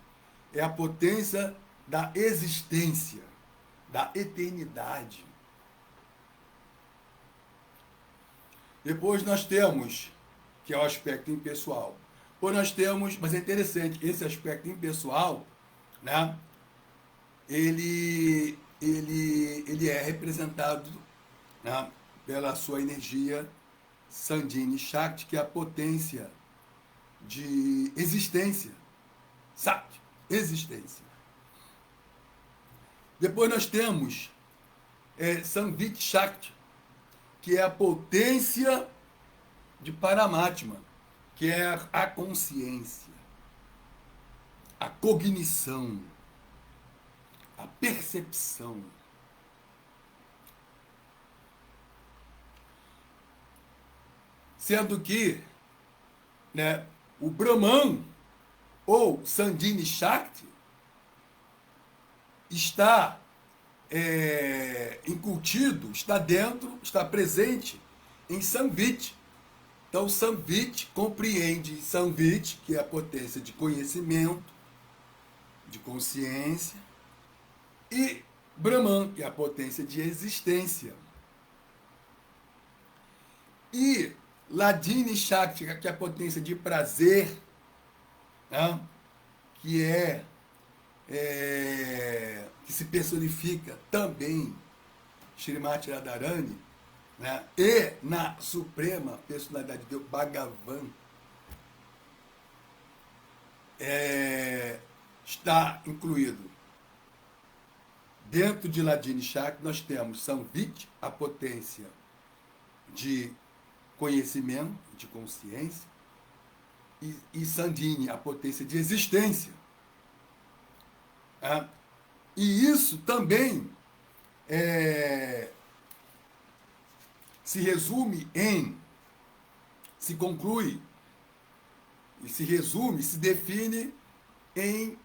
é a potência da existência, da eternidade. Depois nós temos, que é o aspecto impessoal. Depois nós temos, mas é interessante, esse aspecto impessoal, né? Ele é representado, né, pela sua energia Sandhini Shakti, que é a potência de existência. Sat, existência. Depois nós temos Samvit Shakti, que é a potência de Paramatma, que é a consciência, a cognição, a percepção. Sendo que, né, o Brahman, ou Sandhini Shakti, está incutido, está dentro, está presente em Samvit. Então, Samvit compreende Samvit, que é a potência de conhecimento, de consciência, e Brahman, que é a potência de existência. E Hladini Shakti, que é a potência de prazer, né? que que se personifica também Srimati Radharani, né? E na suprema personalidade de Deus, Bhagavan, está incluído. Dentro de Hladini Shakti, nós temos Samvit, a potência de conhecimento, de consciência, e Sandhini, a potência de existência. E isso também se resume se conclui, e se resume, se define em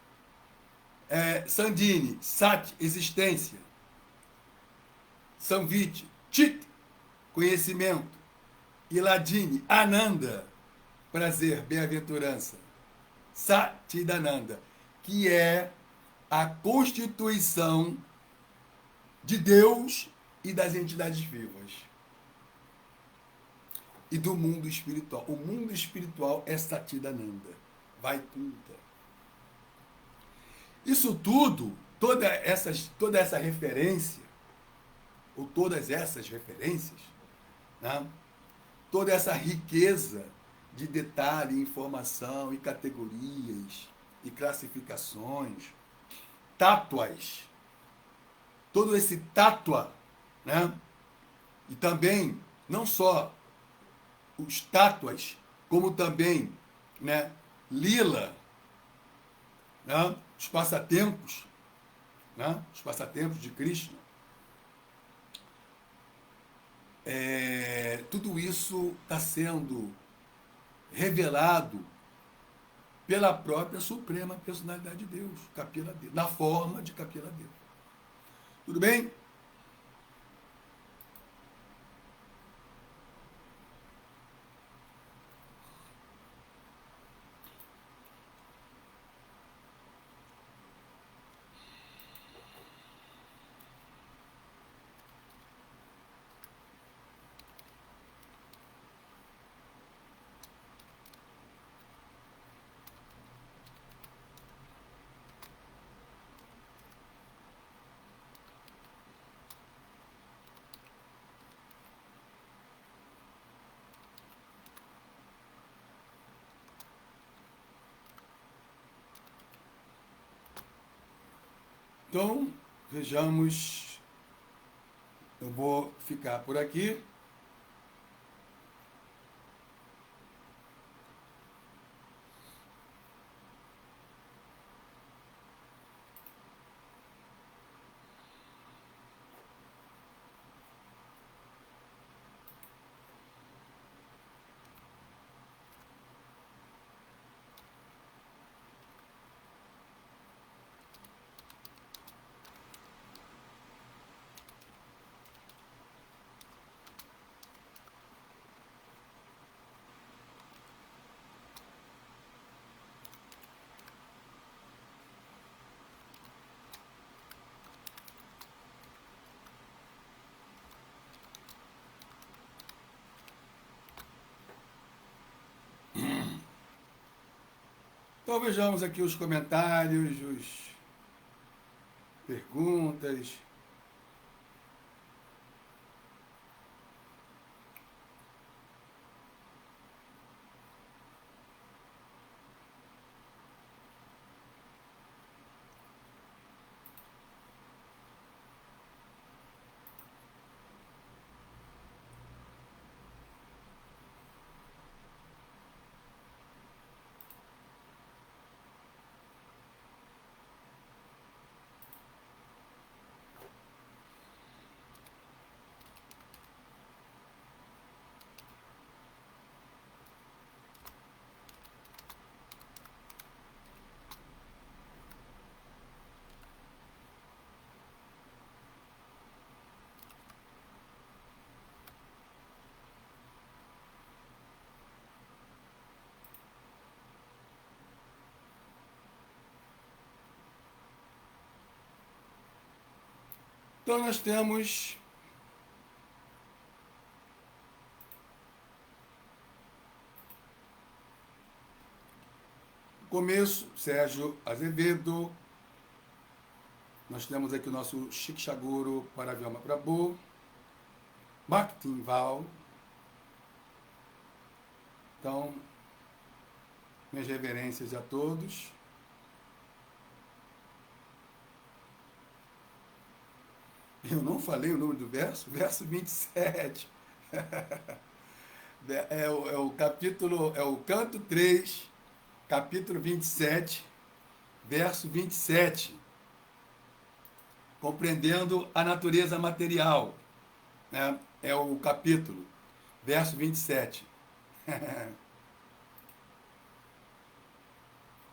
Sandhini, Sat, existência, Samvit, Chit, conhecimento, e Hladini, Ananda, prazer, bem-aventurança, Satidananda, que é a constituição de Deus e das entidades vivas. E do mundo espiritual. O mundo espiritual é Satidananda, Vaikuntha. Isso tudo, toda essa referência, ou todas essas referências, né? Toda essa riqueza de detalhe, informação e categorias e classificações, tátuas, todo esse tátua, né? E também, não só os tátuas, como também, né, lila, né? Os passatempos, né? Os passatempos de Krishna. Tudo isso está sendo revelado pela própria Suprema Personalidade de Deus, Kapila Deva, na forma de Kapila Deva. Tudo bem? Então, vejamos. Eu vou ficar por aqui. Então vejamos aqui os comentários, as perguntas. Então nós temos o começo, Sérgio Azevedo. Nós temos aqui o nosso Shikshaguru Paravyama Prabhu, Bhaktinval. Então, minhas reverências a todos. Eu não falei o nome do verso 27. É o capítulo, é o canto 3, capítulo 27, verso 27. Compreendendo a natureza material, né? É o capítulo, verso 27.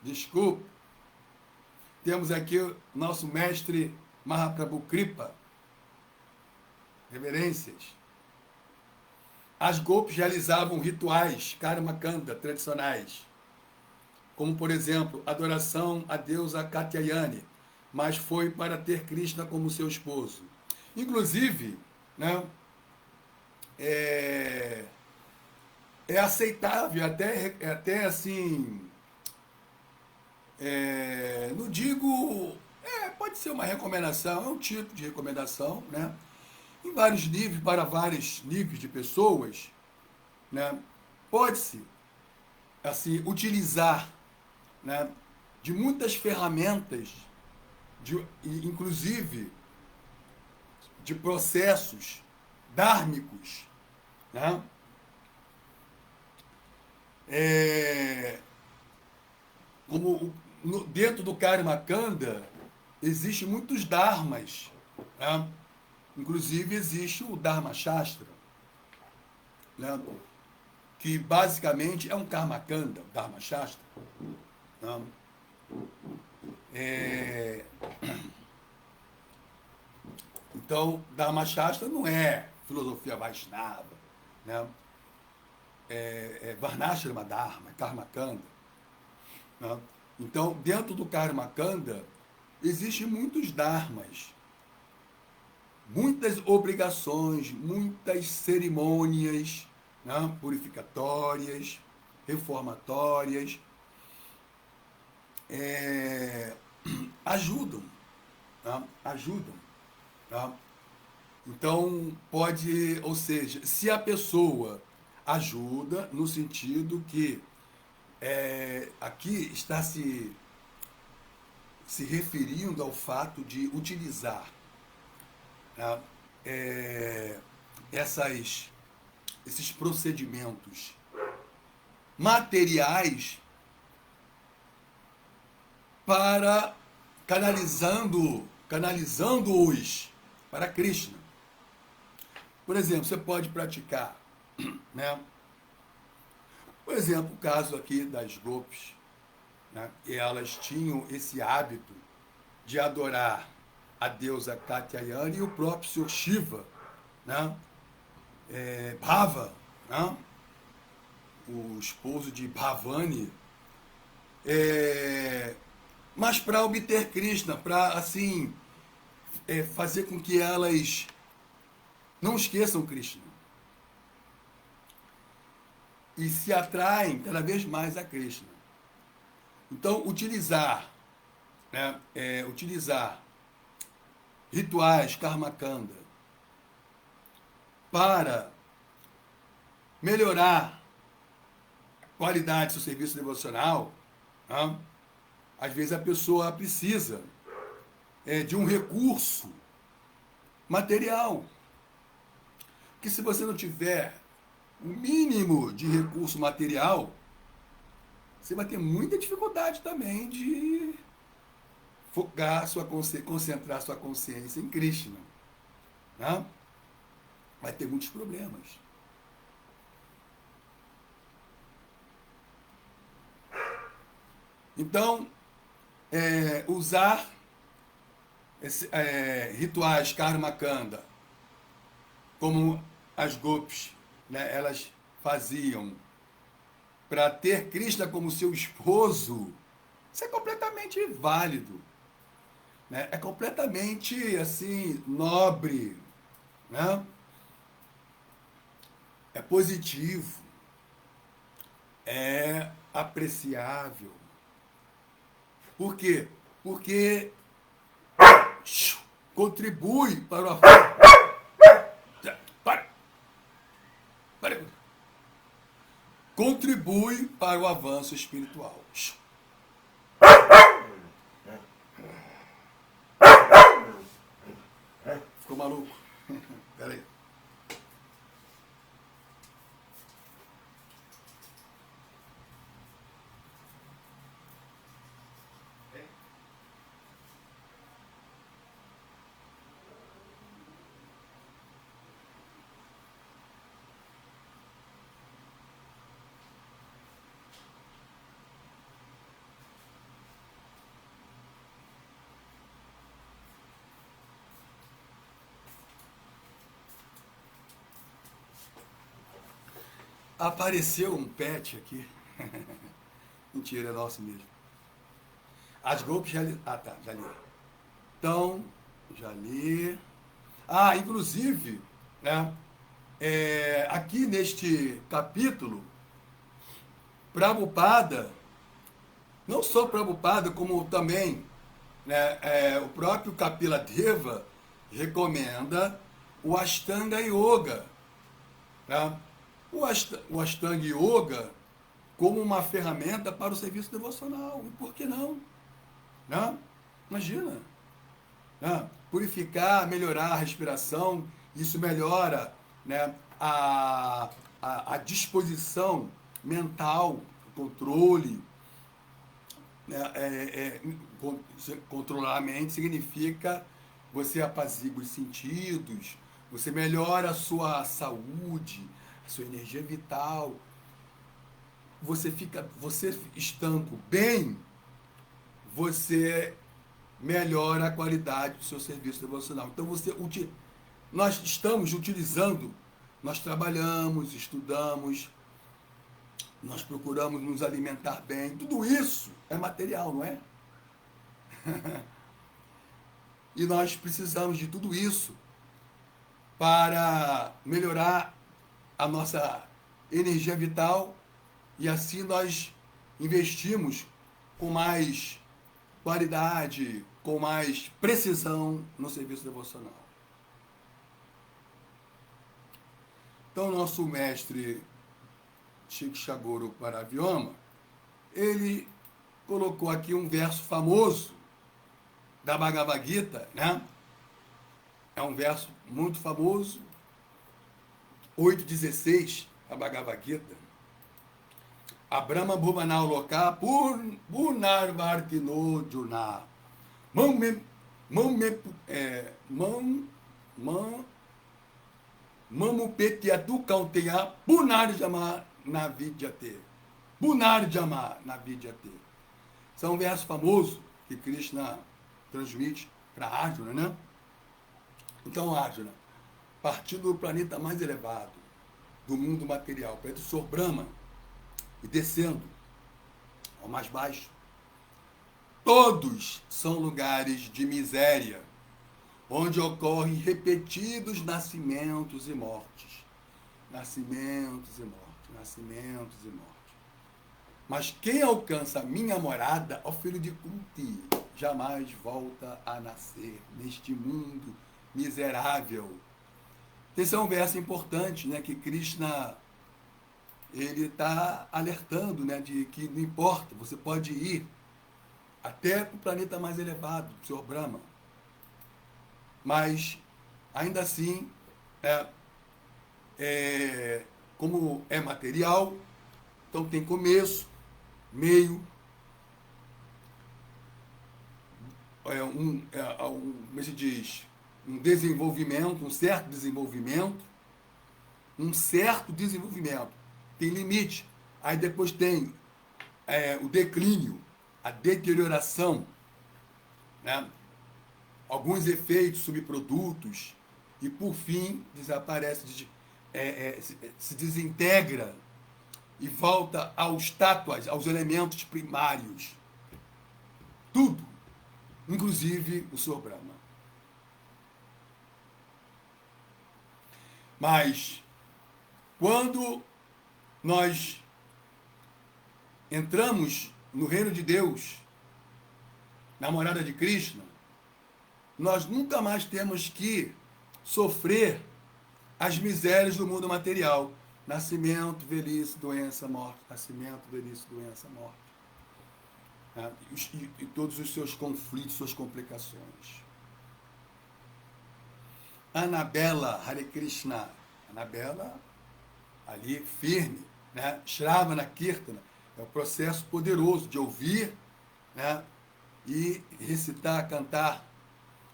Desculpe. Temos aqui o nosso mestre Mahaprabhu Kripa. Reverências. As golpes realizavam rituais Karma Kanda tradicionais, como, por exemplo, adoração à deusa Katyayani, mas foi para ter Krishna como seu esposo. Inclusive, né, é aceitável, até assim, não digo, pode ser uma recomendação, é um tipo de recomendação, né? Em vários níveis, para vários níveis de pessoas, né? Pode-se assim, utilizar, né, de muitas ferramentas, inclusive de processos dármicos, né? Como dentro do Karma Kanda existem muitos dharmas, né? Inclusive existe o Dharma Shastra, né? Que basicamente é um Karma Kanda, o Dharma Shastra, né? Então, Dharma Shastra não é filosofia Vaishnava, né? É Varnashrama Dharma, Karma Kanda, né? Então, dentro do Karma Kanda, existem muitos dharmas, muitas obrigações, muitas cerimônias, né, purificatórias, reformatórias, ajudam, né, ajudam. Tá? Então, ou seja, se a pessoa ajuda no sentido que aqui está se referindo ao fato de utilizar, tá, esses procedimentos materiais para canalizando-os para Krishna. Por exemplo, você pode praticar, né? Por exemplo, o caso aqui das golpes, né? Elas tinham esse hábito de adorar a deusa Katyayani e o próprio Sr. Shiva, né? Bhava, né? O esposo de Bhavani, mas para obter Krishna, para assim fazer com que elas não esqueçam Krishna e se atraem cada vez mais a Krishna. Então, utilizar rituais karmakanda para melhorar a qualidade do seu serviço devocional, né? Às vezes a pessoa precisa de um recurso material. Que se você não tiver o mínimo de recurso material, você vai ter muita dificuldade também de concentrar sua consciência em Krishna. Né? Vai ter muitos problemas. Então, usar rituais karmakanda, como as gopis, né, elas faziam para ter Krishna como seu esposo, isso é completamente válido, né? É completamente assim nobre, né? É positivo, é apreciável. Por quê? Porque contribui para o contribui para o avanço espiritual. Ficou maluco? Peraí. Apareceu um pet aqui. Mentira, é nosso mesmo. As golpes já li. Ah, tá, já li. Então, já li. Ah, inclusive, né, aqui neste capítulo, Prabhupada, não só Prabhupada, como também, né, o próprio Kapila Deva recomenda o Ashtanga Yoga. Né? O Ashtanga Yoga como uma ferramenta para o serviço devocional. E por que não? Né? Imagina. Né? Purificar, melhorar a respiração, isso melhora, né, a disposição mental, o controle. Controlar a mente significa você apazigua os sentidos, você melhora a sua saúde, a sua energia vital. Você estando bem, você melhora a qualidade do seu serviço devocional. Então nós estamos utilizando, nós trabalhamos, estudamos, nós procuramos nos alimentar bem, tudo isso é material, não é? E nós precisamos de tudo isso para melhorar a nossa energia vital e assim nós investimos com mais qualidade, com mais precisão no serviço devocional. Então, nosso mestre Shikshaguru Paravyoma, ele colocou aqui um verso famoso da Bhagavad Gita, né? É um verso muito famoso, 8,16, a Bhagavad Gita. A Brahma Bhuvanao Loka Purnarvartino Juna Mamu Petiatu Kaunteya Punarjama Navidyate. Punarjama Navidyate. São um verso famoso que Krishna transmite para Arjuna, né? Então, Arjuna, partindo do planeta mais elevado, do mundo material, para o Senhor Brahma, e descendo ao mais baixo, todos são lugares de miséria, onde ocorrem repetidos nascimentos e mortes. Nascimentos e mortes, nascimentos e mortes. Mas quem alcança a minha morada, ó filho de Kunti, jamais volta a nascer neste mundo miserável. Esse é um verso importante, né, que Krishna ele está alertando, né, de que não importa, você pode ir até para o planeta mais elevado, o Senhor Brahma, mas ainda assim, é, como é material, então tem começo, meio, como se diz, um desenvolvimento, um certo desenvolvimento, tem limite. Aí depois tem o declínio, a deterioração, né? Alguns efeitos subprodutos, e por fim desaparece, se desintegra e volta aos tátuas, aos elementos primários. Tudo, inclusive o Senhor Brahma. Mas, quando nós entramos no reino de Deus, na morada de Krishna, nós nunca mais temos que sofrer as misérias do mundo material. Nascimento, velhice, doença, morte. Nascimento, velhice, doença, morte. E todos os seus conflitos, suas complicações. Anabela, Hare Krishna. Anabela, ali firme, né? Shravana Kirtana, é um processo poderoso de ouvir, né? E recitar, cantar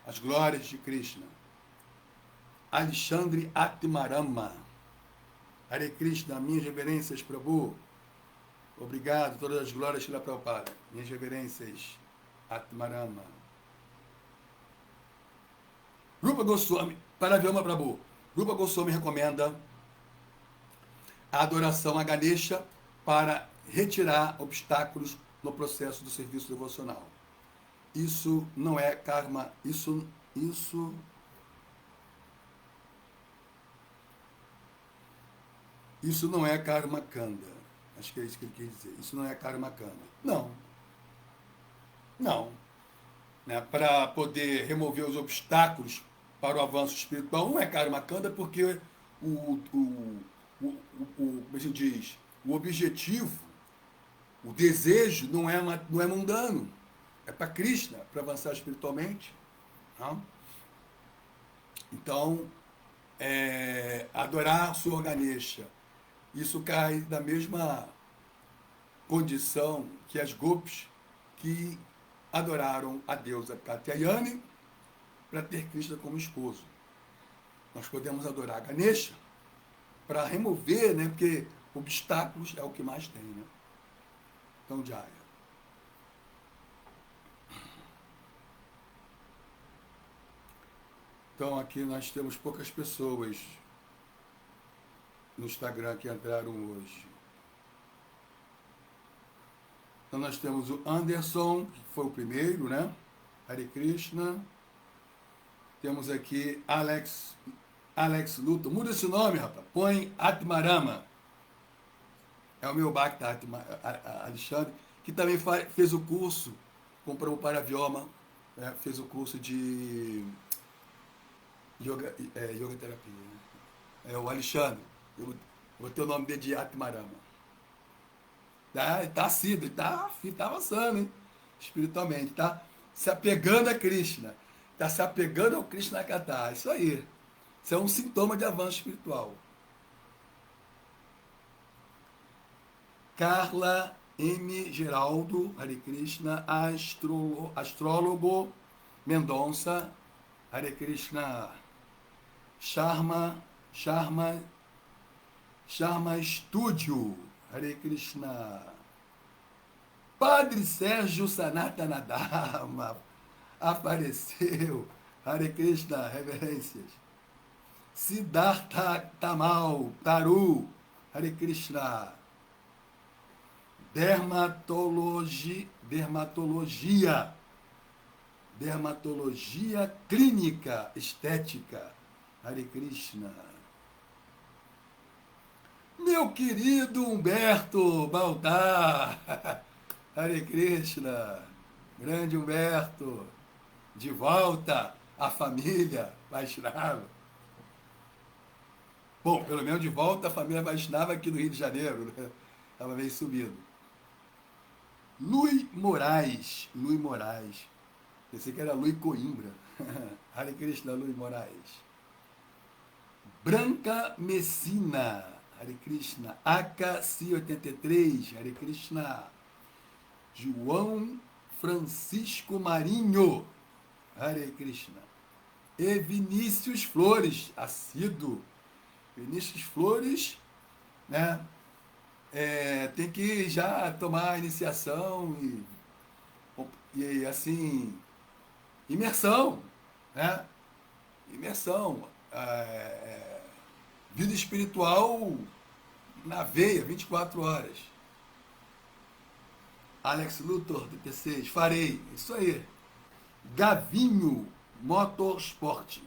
as glórias de Krishna. Alexandre Atmarama, Hare Krishna, minhas reverências, Prabhu. Obrigado, todas as glórias, Shila Prabhupada. Minhas reverências, Atmarama. Rupa Goswami, Paravyama Prabhu. Rupa Goswami recomenda a adoração a Ganesha para retirar obstáculos no processo do serviço devocional. Isso não é karma, isso não é karma kanda. Acho que é isso que ele quer dizer. Isso não é karma kanda. Não. Não. Né? Para poder remover os obstáculos para o avanço espiritual, não é karma kanda porque como se diz, o objetivo, o desejo não é mundano. É para Krishna, para avançar espiritualmente. Não? Então, adorar o Senhor Ganesha, isso cai da mesma condição que as gopis que adoraram a deusa Katyayani para ter Krishna como esposo. Nós podemos adorar Ganesha para remover, né, porque obstáculos é o que mais tem. Né? Então, Jaya. Então, aqui nós temos poucas pessoas no Instagram que entraram hoje. Então, nós temos o Anderson, que foi o primeiro, né? Hare Krishna. Temos aqui Alex Luto. Muda esse nome, rapaz. Põe Atmarama. É o meu Bhakta Alexandre, que também fez o curso, comprou o Paravyoma, fez o curso de yoga terapia. Né? É o Alexandre. Eu botei o nome dele de Atmarama. Está assíduo, está avançando, hein? Espiritualmente, está se apegando a Krishna, está se apegando ao Krishna Katha. Isso aí. Isso é um sintoma de avanço espiritual. Carla M. Geraldo, Hare Krishna, astrólogo, Mendonça, Hare Krishna, Sharma Studio, Hare Krishna, Padre Sérgio Sanatana Dharma, apareceu, Hare Krishna, reverências. Siddhartha Tamal, Taru, Hare Krishna. Dermatologia clínica, estética, Hare Krishna. meu querido Humberto Baldar. Hare Krishna. Grande Humberto. De volta à família Vaishnava. Bom, pelo menos de volta à família Vaishnava aqui no Rio de Janeiro. Né? Estava meio subido. Lui Moraes. Lui Moraes. Pensei que era Lui Coimbra. Hare Krishna, Lui Moraes. Branca Messina. Hare Krishna. AK-83. Hare Krishna. João Francisco Marinho. Hare Krishna. E Vinícius Flores. Assíduo. Vinícius Flores, né? Tem que já tomar a iniciação e assim, imersão, né? Imersão. Vida espiritual na veia, 24 horas. Alex Luthor, DT6, farei, isso aí. Gavinho Motorsport.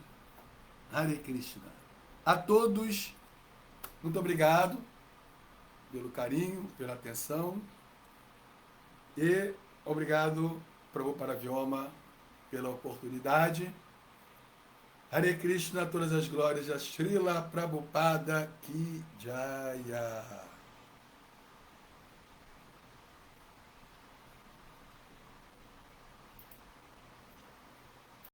Hare Krishna. A todos, muito obrigado pelo carinho, pela atenção e obrigado, Prabhupada Vyoma, pela oportunidade. Hare Krishna, todas as glórias a Srila Prabhupada Ki Jaya.